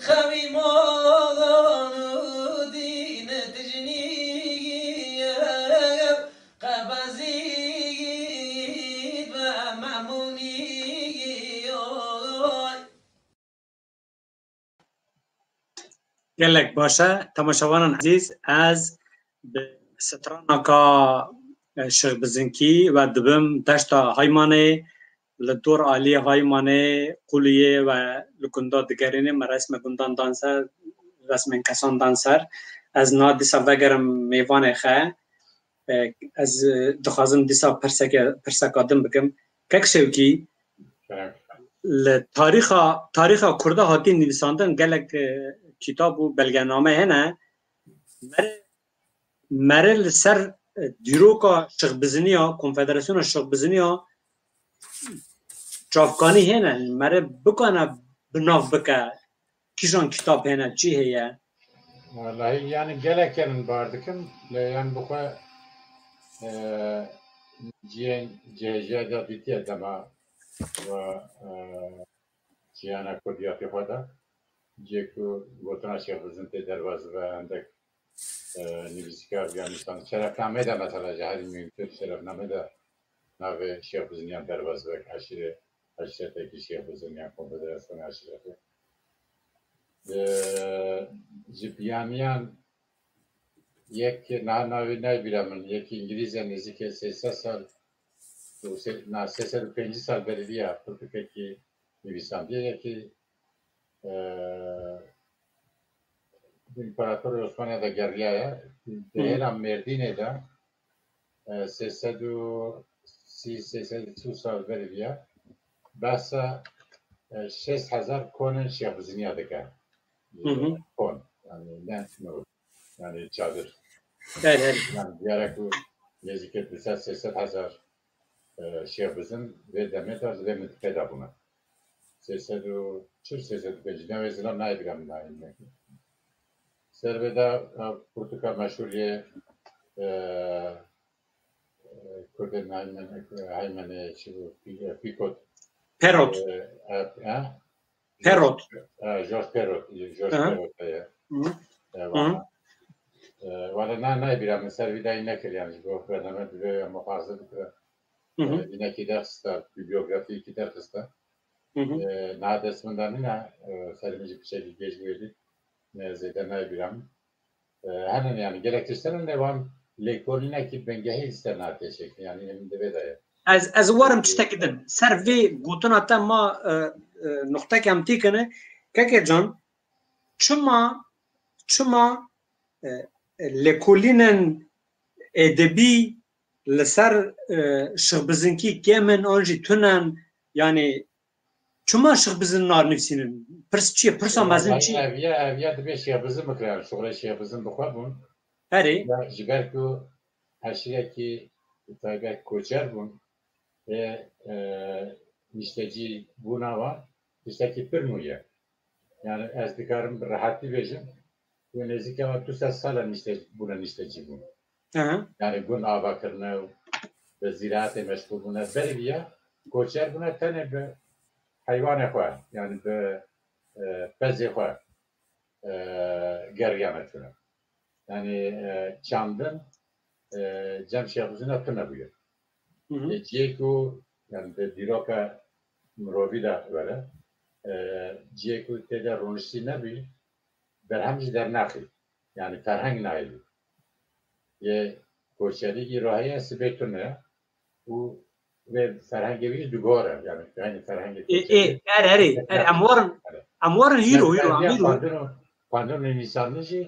خوی مالان دین تجنی قبضی و معمونی گلک باشه تماشاوان عزیز از سترانکا شیخ بزنکی و دبم دشتا هایمانه لدور عالی هایمانه قولیه و لکندا دگرینه مرسم گندان دانسر رسم کسان دانسر از نا دیسا وگرم میوان خواه از دخوازم دیسا پرسکادم بکم که شوکی تاریخ کرده هاتی نویساندن گلک کتاب و بلگنامه هنه مره سر دیروکا شیخ بزنیا کنفدراسیون شیخ بزنیا چافکانی هنه مره بکنه بناف بکه کیشان کتاب هنه چی هیه؟ والله yani geleken bardıkım yani bu kadar cihazda bitiyor ama ve cihana kodiyatı kadar Ceku Gotana Şehriz'in tedervazı ve endek nivizikar yani insan şerefname de mesela cahil mümkün şerefname de nave Şehriz'in yan dervazı ve aşireteki Şehriz'in yan konfederasyonu aşireti. Cibiyaniyan yek navi ne bilemem yek İngilizce nizike 80 sal 85 sal belediye Türkiye'deki nivisan diye ki İmparator Osmanlı'da geriyaya değerim Merdine'de 83 sal belediye basa 6000 konun şehrizini dikar. Kon yani ne yani çadır. Evet. Yani diyerek bu neziket bize 8000 şehrizin ve demet az ve mütfeda buna. 85 ne vezler ne bileyim ne. Serveda Portakal meşhuriye Kürt'ün heymeni Pikot. Perot. Perot. George Perot. Valla ne bileyim servidayı ne kır yani bu fenomen bir muhafazı yine ki derste bibliografi ki derste. Nadesmından ne serimici bir şey geçmeydi. Zeyden ne bileyim. Hemen yani gerektirsenin devam lekoline ki ben gehi isterler teşekkür yani elimde bedaya. از وارم تشتكدن سر في قوتنا تما نقطة كم تيكنه كاكي جان چما لكولينن ادبي لسر شخبزنكي كيمن انجي تونن يعني چما شخبزن نار نفسينن پرس چيه پرسا مازن چي evya dibê şehbizin bikirem şuğle şehbizin bixwebûn هري ji ber ku heşiyekî taybet koçer bûn ve niştecî bûna wan tiştekî pir nû ye yani ez dikarim bi rehatî bêjim ku nêzîkî 200 sal bûne niştecî bûn yani gund avakirine û bi zîraetê meşgûl bûne beriviye koçer bûne tenê bi heywanê xwe yani bi pezê xwe geriyane tune yani çandin cem şehrizine tune bûye ciyê ku yani bi dîroka mirovî de were ciyê ku tê de rûniştî nebî berhem jî dernaxî yani ferheng nayê yê koçerî îro heye sibê tune ye û ve ferhengê wî digore yani aynı ferhengê هري اموارن هيرو Pandon Nisanlı jî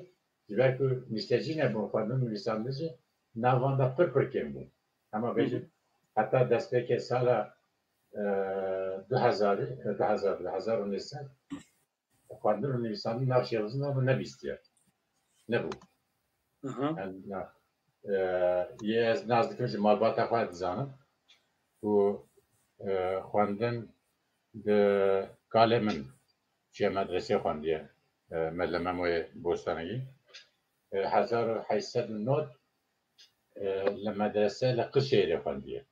ji ber ku niştecî nebû Pandon Nisanlı jî navan da pir kêm bû ama bêjin heta destpêkê sala 2000 Pandon Nisanlı nav şêxizin nebû nebîstiye nebû yê ez naz dikim ji malbata xwe dizanim ku xwendin di kalê min çiye medresê xwendiye mele memoyê bostaniyê 1809 li medrese li Qişêrê xwendiye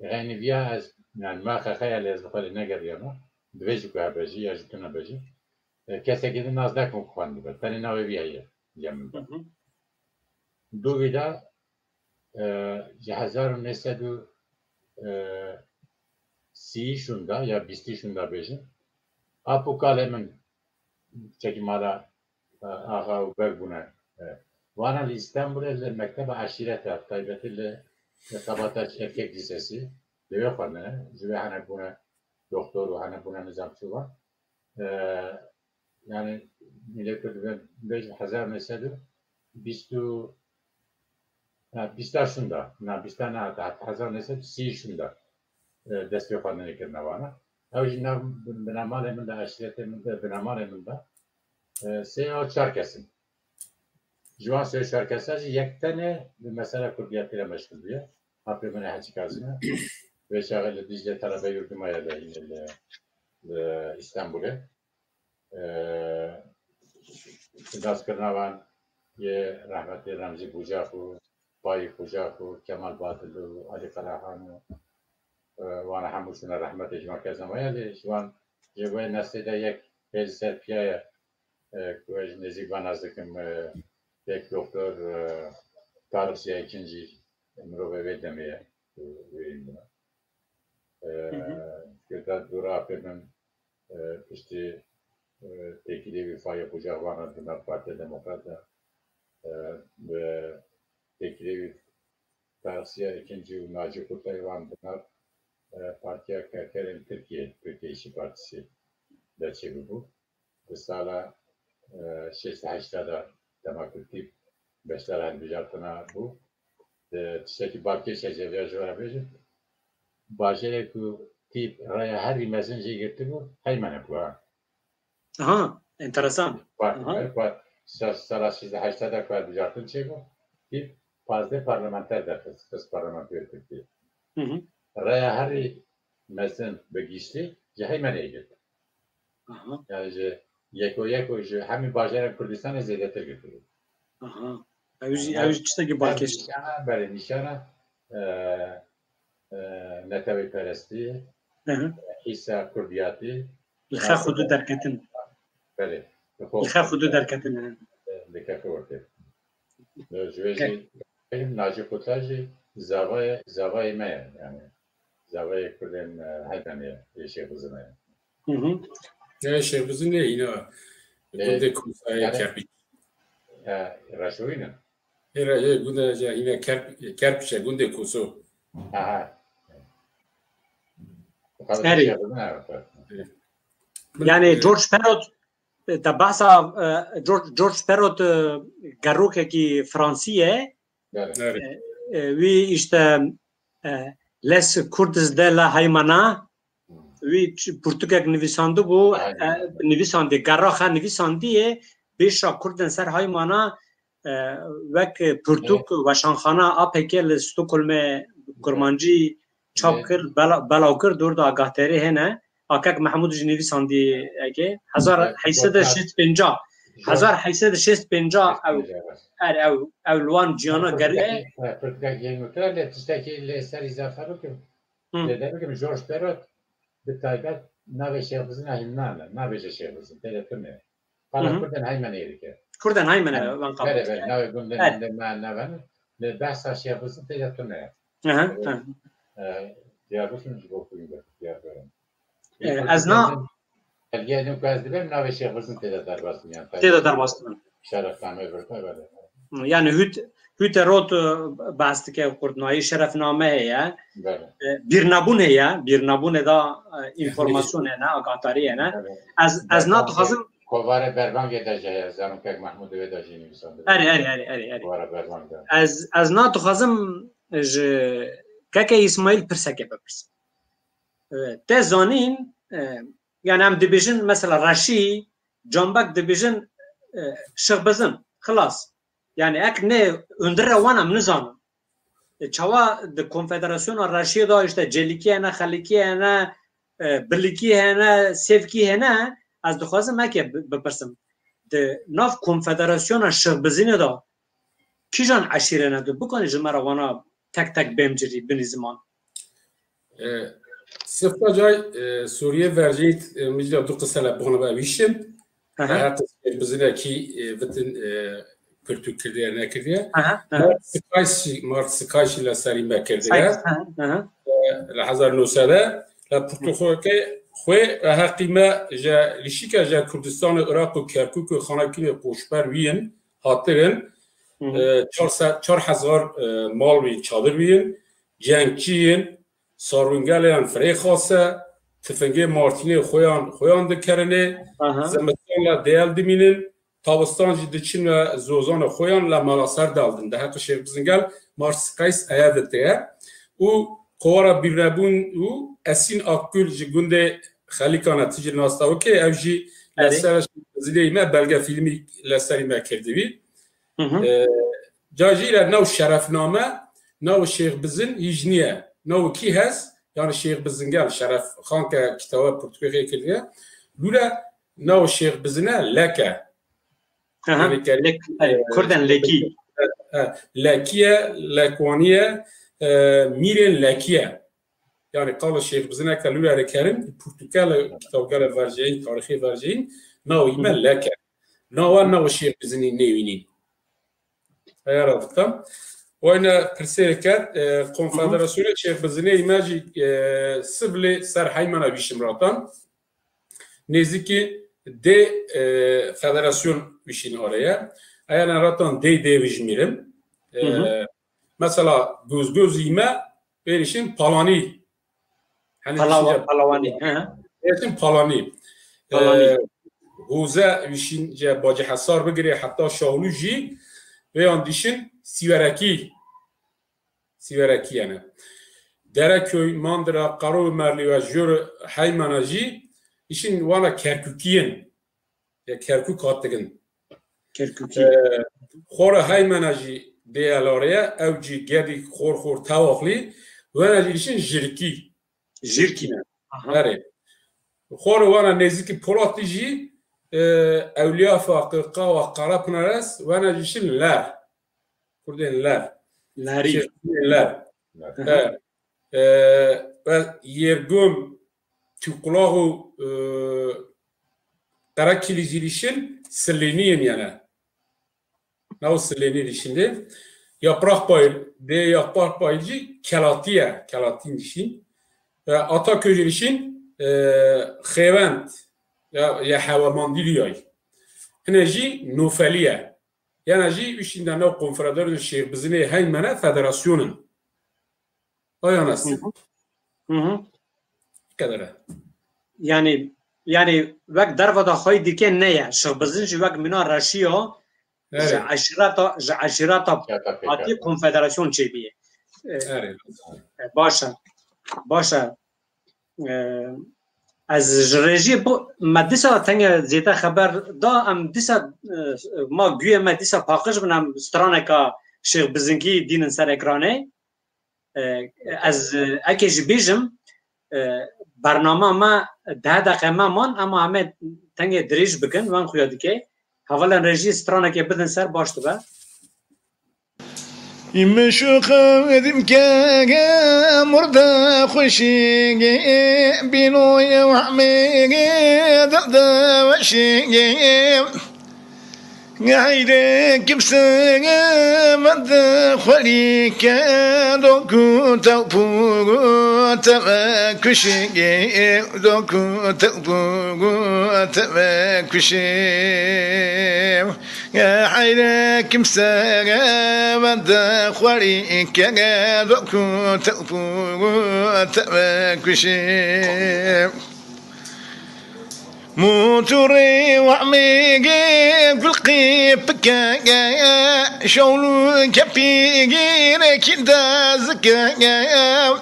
Rêniviya ez yani ma xexeya lê ez bi xwe lê negeriyame divê jî ku hebejî ya jî tu nebejî کسی که نزدیک مخوانده بود تنی نوی بیایه جمع بود دو ویدا 1930 şunda ya 20 şunda beşin apu kalemin çekimara ağa ubek buna vana İstanbul'da mektebe aşiret taybetiyle Kabataş erkek lisesi deve fanı züvehane buna doktor ve hane buna nizamçı var yani milletleri 5000 mesela 20 şunda na 20 tane hazır mesela 30 şunda دستیو خواندن کردن وانا اوج اینا بنامال من ده اشریت من ده بنامال من ده سه او چهار کسیم جوان سه چهار کساج یک تنه به مسئله کردیاتی را مشغول بیه هاپی من حجی کازینه و شغل دیجه طلبه یردم آیده این İstanbul'e دست کردن وان یه رحمتی رمزی بوجاکو بایی بوجاکو کمال باطلو علی قلاحانو وانا هموشون رحمت اجماع کردم ولی جوان جوان نسل یک هیچ سرپیای کوچ نزدیک و نزدیکم یک دکتر کارسیه ikinci مروه بدمیه ویم که دورا پیدن پشتی تکیلی وفای بوجاوانا دنبال پارتی دموکراتا و تکیلی کارسیه ikinci Naci Kurtayvan bunlar Partiya Kerkerin Türkiye İşçi Partisi derçevi bu. Bu sala 6-8'da demokratik 5'ler halbucatına bu. Tişeki Balkir Şeceviye Jurabeci. Bajere ku tip raya her mesenje girdi bu. Heymene bu ha. Aha, enteresan. Sala 6-8'da halbucatın çevi. Tip fazla parlamenter dersi. Kız parlamenter Türkiye. Raya her mezen begişti. Heymene girdi. Yani yeko hemi bajere Kürdistan'a ziyadete götürüyor. Aha. Avcı işte ki Balkir. Böyle nişana netevi peresti, hisse Kürdiyati. İlha xudu derketin. Böyle. İlha xudu derketin. Dikkat ortaya. Jüveci benim Naci Kurtajı zavaya me yani. Zavaya Kürden Haydaniye şey kızına. Ya şey ne yine günde kusaya kerpiç. Raşoyla. Günde yine kerpiçe günde kusu. Aha. Yani George Perot da bahsa George Perot garuk ki Fransiye ve işte les Kurdiz de la haymana ve Portekek nivisandı bu nivisandı garraha nivisandiye beşa Kurdin ser haymana vek Portek ve şanxana apekel Stockholm'e Kurmancı çapkır balakır durda agahteri hene akak Mahmud nivisandi ege 1850 evluan ciyana geriye Portekek yengütlerle tişteki eser izafarı ki dedim ki George Perot bir taybet nave şehbizin ahimnana nave şehbizin telefonne Kala Kürden haymana yerike Kürden haymana ben kabul evet nave günden nave ne bahsa şehbizin telefonne Diyarbakır'ın cibokuydu Diyarbakır'ın azna Elgedim kazdibem nave şehbizin telefonne yani telefonne şerefname verdi böyle yani hüt rot bastike Kurdnayı şerefname ya bir nabune da informasyon ne agatari ne az nat hazım Kovara berban gedeceğiz zanım pek Mahmud vedeceğini sandım. Eri. Kovara berban. Az nat hazım kake İsmail Pirseke bepers. Te zanin yani hem dibijin mesela Raşi Cambak dibijin şıkbızın خلاص yani ek ne öndere vanam nizanım çava de konfederasyon Raşi da işte Celikiye ne Halikiye ne Birlikiye ne Sevkiye ne az dixwazim eke bipirsim de nav konfederasyona şıkbızını da kijan aşirene de bu konu jimara wana tek bemciri biniziman Sıfır cay Suriye verciyet meclis du kısala bana ve vişim hatta bizimki bütün Kürtükler ne kırdı? Mart Skyş ile Sarıma kırdı. لحظة نوسالة لا برتقال خوي حقيمة جا لشيكا جا كردستان العراق وكركوك وخانقين قوشبر وين هاترن 4000 مال وين چادر وين جنگچين سارونگاليان فري خاصة تفنگي مارتيني خويان دكرنه زمستان لا ديال دمينن تابستان جدچين و زوزان خويان لا مالاسر دالدن ده حتى شيخ بزنگال مارس قيس ايادته و قوارا بیرنبون و اسین آکل جگونده خالیکانه تیجر ناستاو که اوجی لسرش زیده ما بلگه فیلمی لسری ما کرده بی جاجی را نو شرفنامه نو شیخ بزن یجنیه نو کی هست یعنی شیخ بزنگل شرف خان که کتابه پرتوکیه کرده لولا نو شیخ بزنه لکه کردن لکی لکیه لکوانیه میرن لکیه یعنی قال الشيخ بزنا كلو على كريم البرتقال كتاب قال فرجين تاريخي فرجين نو يمل لك نو الشيخ بزني نيوينين يا رفضتم وانا برسيركات كونفدراسيون الشيخ بزني يماجي سبلي سر حيمنا بيشمراتان نزيكي دي فدراسيون بيشين oraya انا راتان دي بيجميرم مثلا göz yeme verişin palani. Hani palani. Verişin palani. Huza vişin ce bacı hasar bigire hatta şahluji ve andişin siveraki yani. Dereköy, Mandıra, Karaömerli ve Jör Haymanaji işin vana Kerkükiyên ya Kerkük hattıgın. Xora Haymanaji دیالاریا اوجی گدی خور تواخلی و نجیشین جرکی نه آره خور وانا نزدیک پراتیجی اولیا فاققا و قراب نرس و نجیشین لر کردن لری لر و یرگم تقلاهو قرکلی جیریشین سلینیم یعنی ناو سلینی şimdi yaprak payıcı kelatin dişin Ataköy dişin xevent ya havamandiliyay enerji nofeliye enerji işinden o konfederasyon Şeyh Bizine Heymene Federasyonun ayanası kadar yani vak darvada xoy dike ne ya Şeyh Bizin vak mina raşiyo عشرات آتی کنفدراسیون چی بیه باشه از رژی مدرسه تنگ زیاده خبر دا ام دیسا ما گوی مدرسه پاکش بنام سترانه که شیخ بزنگی دینن سر اکرانه از اکیش بیجم برنامه ما 10 دقیقه من اما همه تنگ دریج بکن وان خویادی که حوالا رژی سترانه که بدن سر باشته با يمشو خادم كاغا مردا خوشي بينو يا وحمي ددا وشي غايدة كبسة مدى خليك دوكو تبوغو تبكشي دوكو تبوغو تبكشي غايدة كبسة مدى خليك دوكو تبوغو تبكشي موتوري وعميقي في القيب كايا شولو كبيقي كدا زكايا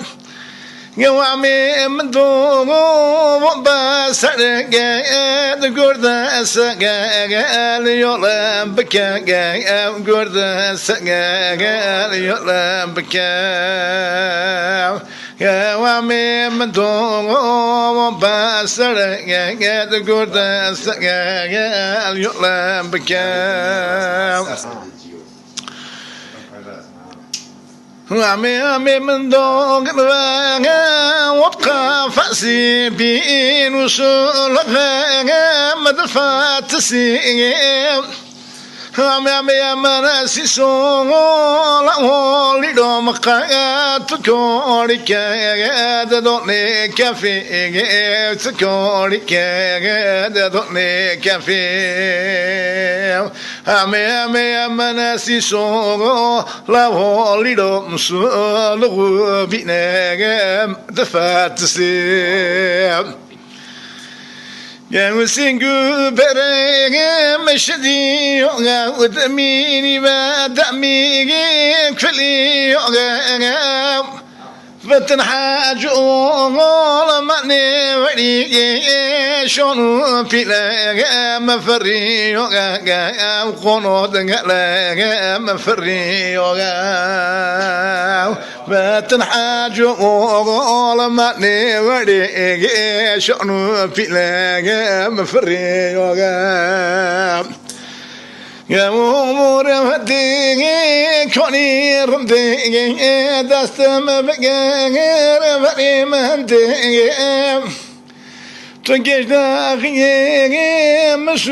وعمي من دوغو باسرقايا قرد سقايا ليولا بكايا قرد سقايا ليولا بكايا يا وامي من دوغو باسر يا تقول يا اليوم بكاو عمي من دوق وابقى فأسي بين وصولها مدفع تسيب عمي مناسي سولا ولي دوم قايات تكوري كاد دوني كافي تكوري كاد دوني كافي عمي مناسي سولا ولي دوم سولا بينا دفعت سيب يا وسنجو بريغ مشدي يوغا ودميني بدمي كلي يوغا فتنحاج أولا ماني وريغ شونو بيلا مفري يوغا وقونو دنغالا مفري يوغا فتنحاج أولا ماني وريغ شونو بيلا مفري يوغا يا أمور هدي كوني رمدي دستم بغير بري مهدي تنكش داخلي مش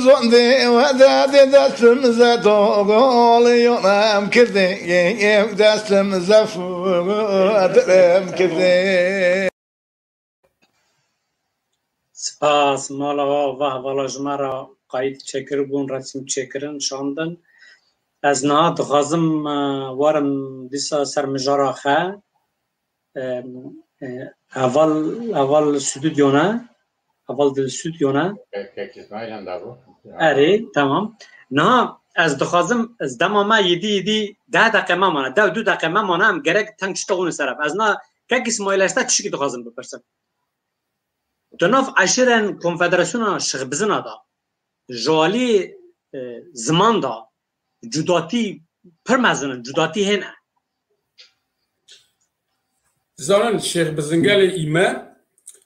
زوندي ودادي دستم زادو قول يونام كردي دستم زفو درم كردي سپاس مالا و والا جمرا قاید چکر بون رسم چکرن شاندن از نه دخوازم وارم دیسا سرمجارا خواه اول استودیونه اول دل استودیونه اره تمام نه از دخوازم از دمامه یدی 10 دقیقه مانه 2 دقیقه مانه هم گرک تنگ چطغون سرف از نه که اسماعیلشته چشکی دخوازم بپرسم دناف عشرن کنفدراسیون شغبزنا دا جوالی زمان دا جداتی پرمزنن جداتی هنه زارن شیخ بزنگل ایمه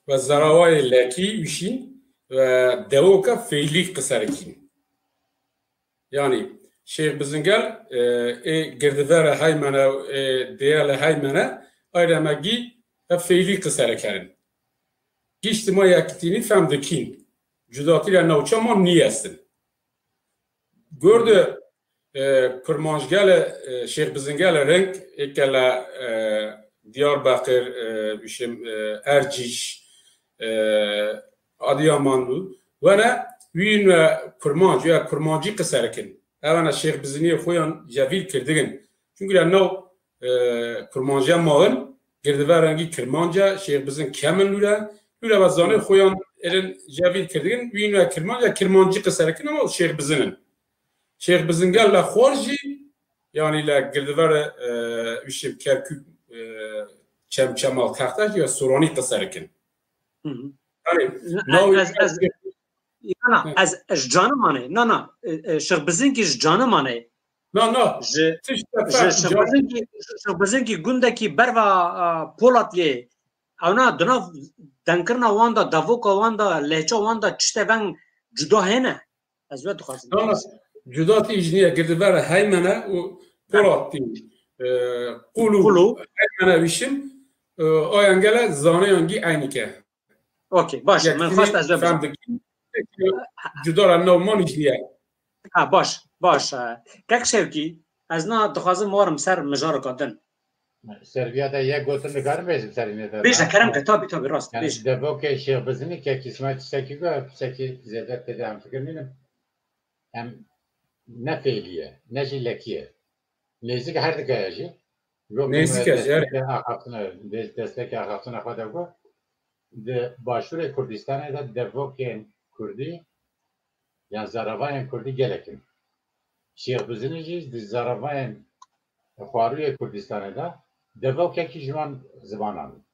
و زراوای لکی وشین و دوکا فعلی قصرکین یعنی شیخ بزنگل گرددار های منه دیال های منه ایرمگی فعلی قصرکرن گیشت ما یکتینی فهم دکین جداتی را نوچه ما نیستن گرد کرمانشگل شیخ بزنگل رنگ اکلا دیار باقر بشم ارجیش آدیامان بود و نه وین کرمانج یا کرمانجی قصر کن اونا شیخ بزنی خویان جویل کردگن چونکه نو کرمانجی مالن گردوار رنگی کرمانجا شیخ بزن کمن لولا لولا وزانه خویان الان جویل کردگن وین کرمانجی قصر کن اما شیخ بزنن شیخ بزنگل لخورجی یعنی لگردوار وشم کرکوب چمال تختش یا سورانی قصر کن از جان مانه نه شیخ بزنگی جان مانه نه شیخ بزنگی گنده کی بروا پولات لی اونا دناف دنکرنا واندا داوکا واندا لهچا واندا چشته ون جدا هنه از وقت خواستم جدا تیجنیه گردوار هایمنه و پولاتی قولو هایمنه ویشم آینگله زانه یانگی اینی که اوکی باشه من خواست از وقت جدا را نو مانیجنیه باش که شوکی از نا دخوازم وارم سر مجار کادن سربیادا یک گوتن نگارم بیشتر سرینه دارم. بیشتر کردم که تابی راست. بیشتر. دبو که شیخ بزنی که کسمت سکی زیاده تدام فکر مینم. نه فعلیه، نه جلکیه. نزدیک هر دکایجی. نزدیک از یاری. آخافتنا دسته که آخافتنا خود دو. د باشور کردستان دا دبو که کردی یا زراوان کردی گلکن. شیخ بزنی جیز د زراوان خواروی کردستان دا دبو که جوان زبانان.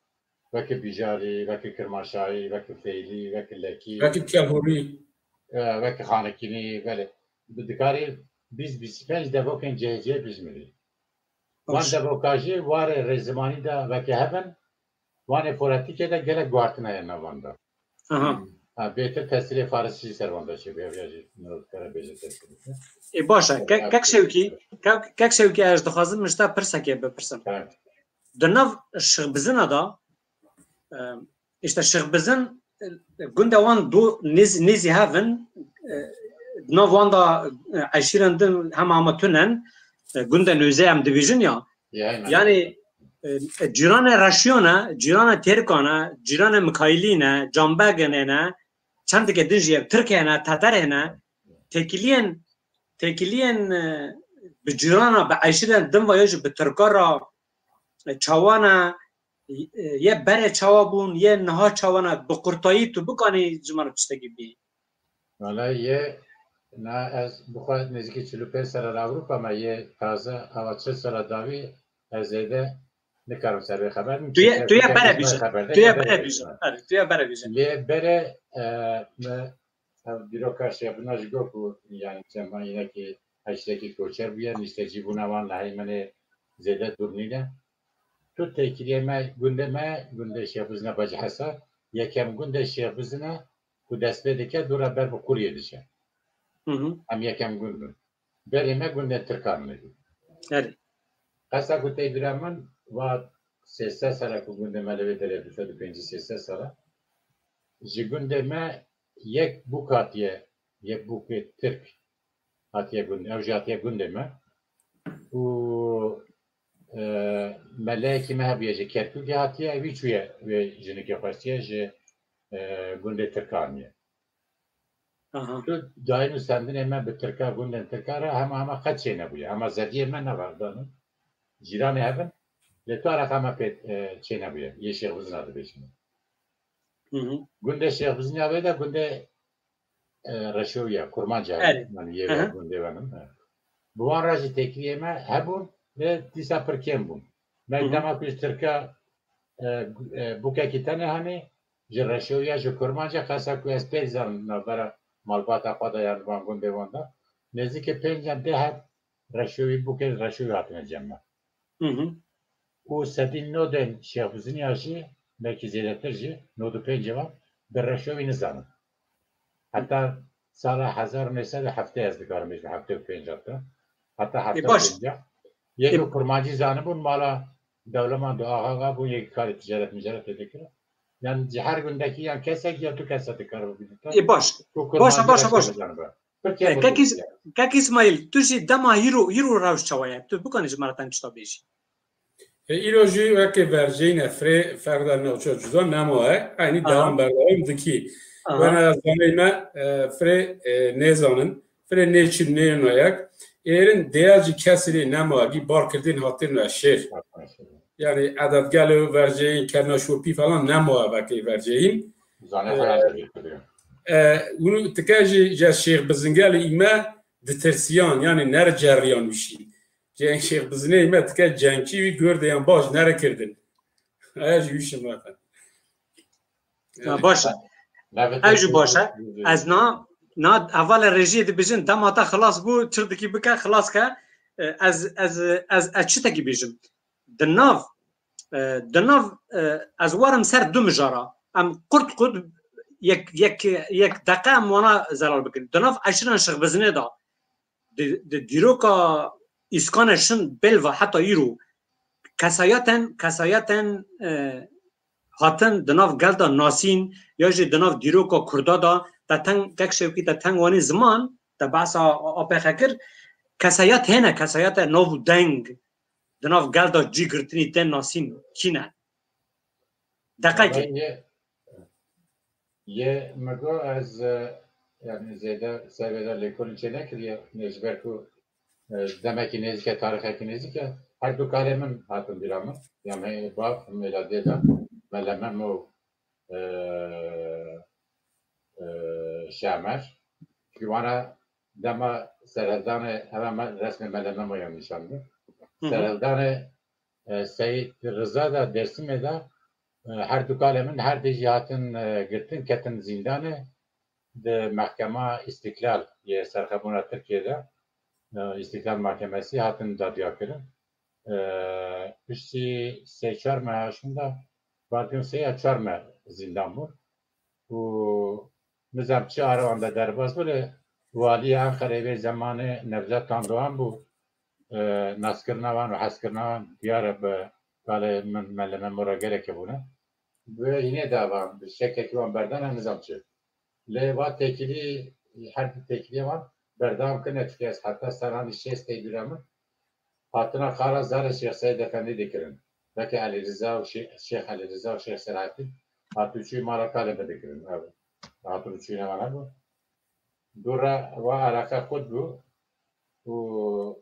وکی بیجاری، وکی کرماشایی، وکی فعلی، وکی لکی. وکی کلهوری. وکی خانکینی ولی بدکاری 20-25 دبو که جهجه بیزمیری. وان دبو کاجی واره رزمانی دا وکی هبن وان پراتیکه دا گله گوارتنه نوانده. Bêtir tesirê Farsî servanda çê bêviyajî kara bêje tesirê. Başa kek şevki ez dixwazim mişta pirsekê bipirsim. Di nav şixbizina da işte şixbizin gunda wan du nêzî hevin di nav wan da eşîran din hema tunen gunda nûzê em dibêjin ya yani cîranê Reşiyona, cîranê Têrkana, cîranê Mikayîlîne, Canbergenê çendike din jî Tirkiyene, Teterê tekiliyên bi cîrana bi eşîran din ve jî bi Tirkara çawana ye berê çawa bûn ye niha çawana bi qurtayî tu bikanî ji me tiştekî bî. Valla ye na ez bixwe nêzîkî 45 sala Avrupa me ye taze ava 40 sala davî ez êde nikarim ser vê xeber min. Tu ye bere bîjin. Tu ye bere bîjin. Lê bere me dîroka şêbûna ji got û yani çemma yinekî heştekî koçer bûye nîştecîbûna wan li heymenê zêde dûrnîne. Tu tekiliye me gunde şêxbizina bacî hesa yekem gunde şêxbizina ku dest pê dike dûra ber bi Quriyê diçe. Em yekem gundin. Berê me gunde Tirkan me. Hesa ku tey bira min va 300 sala ku gunde me li vê derê dişe du 500 sala ji gunde me yek bûk hatiye yek bûkê Tirk hatiye gunde ew jî hatiye gunde me û melekî me hebûye ji Kerkûkê hatiye wî çûye wê jinikê xwestiye ji gundê Tirkanê. Tu dayîn û sendinê me bi Tirka gundên Tirka re hema qet çê nebûye. Hema zediyê me nevardanin. Cîranê hebin. Lê tu ara hema pê çê nebûye. Yê şêxbizina dibêjin. Gundê şêxbizinê wê de gundê Reşowiye, Kurmanca yani yê gundê venin. Bi wan re jî tekiliyê me hebûn ve dîsa pir kêm bûn. Me dema ku ji Tirka bûkekî tenê henê ji Reşowiya ji Kurmanca qesa ku ez pê zanim navbera malbata xwe de yan van gundê wan de nêzîkî 5 dê heb Reşowî bûkê Reşowî hatine cem me. û sedî nodên şêxbiziniya jî belkî zêdetir jî nod û pêncê wan bi Reşowî nizanin. Heta sala 1970 ez dikarim bêjim 75 de. Heta 75 yekî kurmancî zanibûn mala dewleman du axa bû yekî karê ticaret dikire. Yani her gündeki yani kesek ya tu kesek dikar bu bildi. Başa. Kak İsmail tu jî dema hîro raş çawaya. Tu bukanî ji me re tişta bêjî. Îro jî wekî verjeyîne firê ferda navçe cuda nemaye aynî devam berdewam dikî. Wena zanê me firê nêzanin, firê nêçîn nênayak. Êrin deya jî kesirê nemagî barkirdin hatin ve şêr. Yani adetgelo vereceğin, kernaşopi falan ne muhabbeti vereceğin. Bunu tıkacı Şeyh Bizingeli ime detersiyan yani nere ceryan bir şey. Şeyh Bizingeli ime tıkacı cenki bir gördüğün baş nere kirdin. Ayacı bir şey var. Başa. Ayacı başa. Az na evvel reji dibijin damata xalas bu çırdaki bika xalas ka az çiteki bijim. Dinav ez warim ser du mijara em qurt yek deqa em wana zarar bikin. Dinav eşiran şixbizinê da di dîroka îskanê şin belva heta îro kesayaten hatin dinav gelda nasîn ya jî dinav dîroka Kurda da te teng tek şevkî te teng wanî ziman te behsa apêxe kir kesayat hene kesayata nav deng dinav gelda cî girtinî tên nasîn kîne deqekê ye mego ez yani zêde servêda lêkolî çê nekiriye ji ber ku demekî nêzîke tarixekî nêzîke her du karê min hatin bîra min ya me bav mêladê de me li me û Şamer ki wana dema serhildanê heva me resmê me li me moya nîşandin serhildanê Seyid Rıza da Dersimê de her du karê min her dê jî hatin girtin ketin zindanê di Mehkema İstiklal yê serxwebûna Tirkiyeyê de İstiklal Mahkemesî hatin dadiyakirin. Piştî sê çar meha şûn de bartiyên sê ya çar me zindan bûn û نظامچی آروان ده درباز بله والی انقره به زمان نوزاد تاندوان بو ناسکرناوان و حسکرناوان دیاره به بالا من ملمه مراگره که بونه و اینه داوام به شکل که وان بردن هم نظامچی لیوات تکیلی هر تکیلی وان بردام کنه تکیز حتی سرانی شیست تیبیرامن حتنا خالا زار شیخ سید افندی دکرن بلکه علی رضا و شیخ علی رضا و شیخ سراحتی هاتوچوی مالا کالمه دکرن هاتوچوی نمانه بود دوره و علاقه خود بود و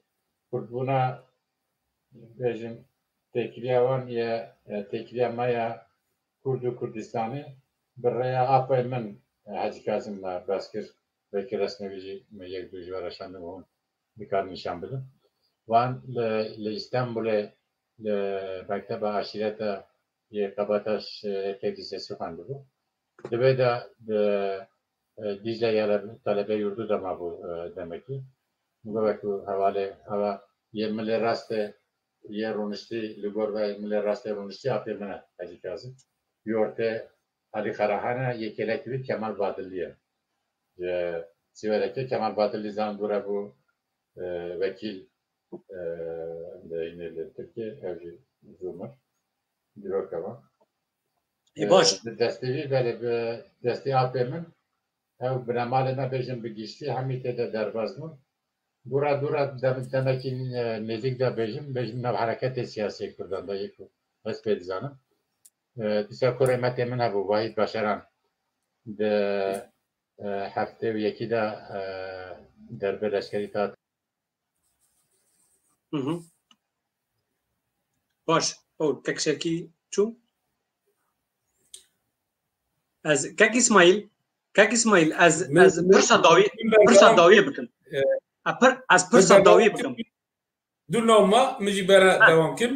کردبونا بیشتر تکیلیوان یا تکیلیا مایا کرد و کردستانی برای آفای من حاجی کاظم باز کرد belki resmi bir یک دو جوار شنده اون بیکار نشان بدم وان لإستانبول لمكتب عشيرة يقبطش تدريس سخن بود دبی دا دیجا یالا طلبه یوردو دا ما بود دمکی مگه که حواله هوا یه مل راست یه رونشتی لگور و مل راست رونشتی آپی منه حاجی کاظم یورته علی خراهانه یکی لکوی کمال بادلیه سیوالکه کمال بادلی زن دوره بو وکیل اینه Türkiye evci Cumhur Bürokava. باش Desteği böyle desteği APM'in ev bramalına bejim bir geçti hamite de derbazmı. Dura demek ki nezik de bejim nav hareket siyasi kurdan da yıkı. Hesbet zanım. Disa kuremet emin bu vahid başaran de hafte ve yeki de derbe leşkeri taat. باش او تکشکی چون از کک اسماعیل از پرسا داوی بکن از پرسا داوی بکن دو نوما مجي برا دوام كم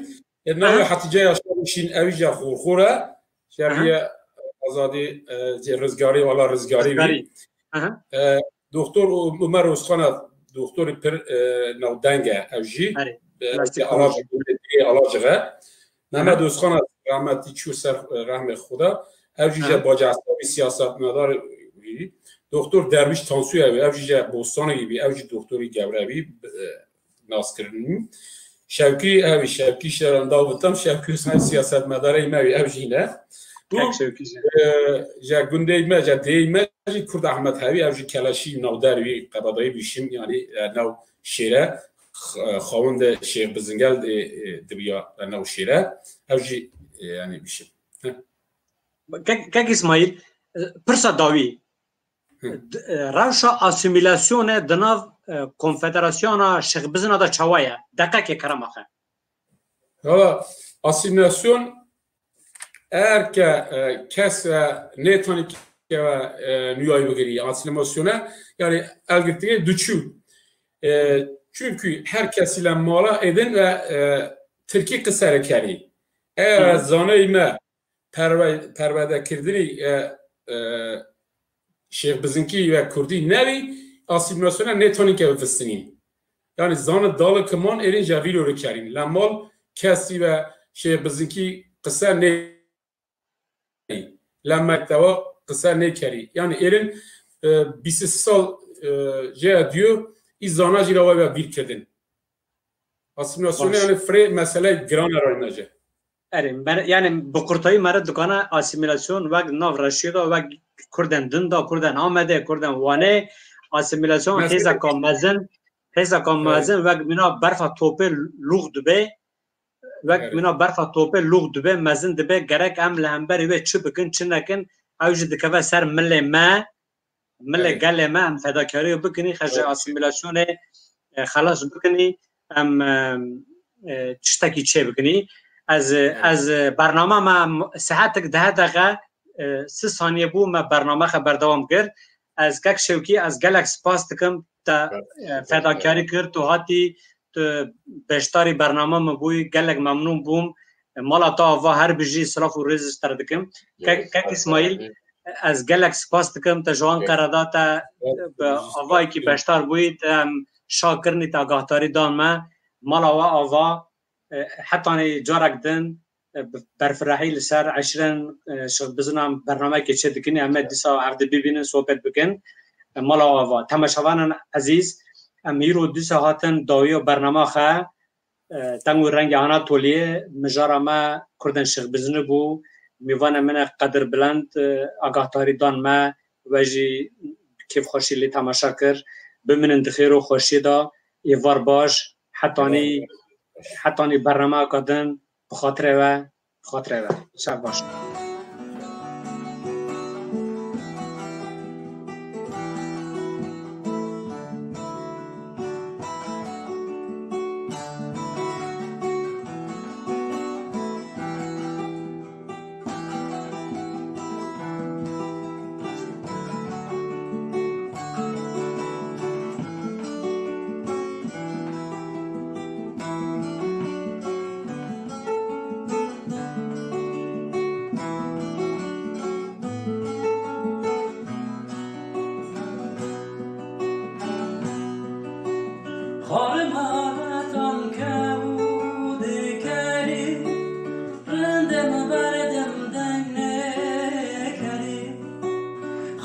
انه حتى شين اويجا خورخوره شريه ازادي رزگاری ولا رزگاری دكتور عمر اسخانه دكتور پر نو دنگه اوجي علاجه محمد اسخانه رحمتی چو سر رحم خدا اوجی با جاسوی سیاست مدار دکتر درویش تانسوی اوجی بوستان گیبی اوجی دکتری گبروی ناسکرنی شوکی شران داوتم شوکی سیاست مدار ایموی اوجی نه bu گنده جا دیمه کرد احمد هوی اوجی کلاشی نودروی قبادای بیشیم یعنی نو شیره خواند شیخ بزنگل دبیا نو شیره اوجی یعنی بیشیم کک اسماعیل پرسا داوی روشا اسیمیلاسیون دناو کنفدراسیون شیخ بزنه دا چوایه دقیقه کرم آخه حالا اسیمیلاسیون eğer ki kes netanik nüyayı bugiri asimilasyona yani elbette düşü çünkü herkes ile mala edin ve Türkiye kısarı kari eğer zanayma pervede kirdiri Şeyh Bizinki ve Kurdi nevi asimilasyona netanik evfistini yani zanı dalı kıman erin javilo rekarin lamal kesi ve Şeyh Bizinki kısar ne لما توا قصه نکری یعنی ایران 20 سال جا دیو ایزانا جیرا و بیر کردن اسیمیلاسیون یعنی فری مسئله گران رای نجه yani bu kurtayı mara dükana asimilasyon ve nav raşida ve Kürden dında Kürden Ahmede Kürden Vane asimilasyon teza kamazın ve mina berfa tope lugd be وقت منا برفا توپه لوگ دبه مزن دبه گرک ام لهمبری و چه بکن چه نکن اوج دکوه سر مل گل ما ام فداکاری بکنی خرج اسیمیلاسیون خلاص بکنی ام چشتکی چه بکنی از برنامه ما ساعتک 10 دقیقه 3 ثانیه بو ما برنامه خبر دوام کرد از کک شوکی از گلک سپاس دکم تا فداکاری کرد تو هاتی بشتاری برنامه مبوی گلگ ممنون بوم مالا تا آوا هر بجی صلاف و رزستر دکم که اسماعیل از گلگ سپاس دکم تا جوان قرادا تا آوایی که بشتار بوید شاکرنی تا گاهتاری دان ما مالا و آوا حتی جارک دن برفراحی لسر عشرین شغل بزنم برنامه که چه دکنی همه دیسا عقد ببینن صحبت بکن مالا آوا تماشاوان عزیز امیرو دیسا هاتن داوی و برنامه خواه تنگو رنگ آناتولیه مجارا ما کردن شغل بزنه بو میوان من قدر بلند آگاه تاری دان ما وجی کیف خوشی لی تماشا کر بمنن دخیر و خوشی دا ایوار باش حتانی برنامه کدن بخاطره و شب باش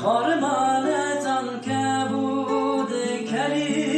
خار مالتان که بود کلی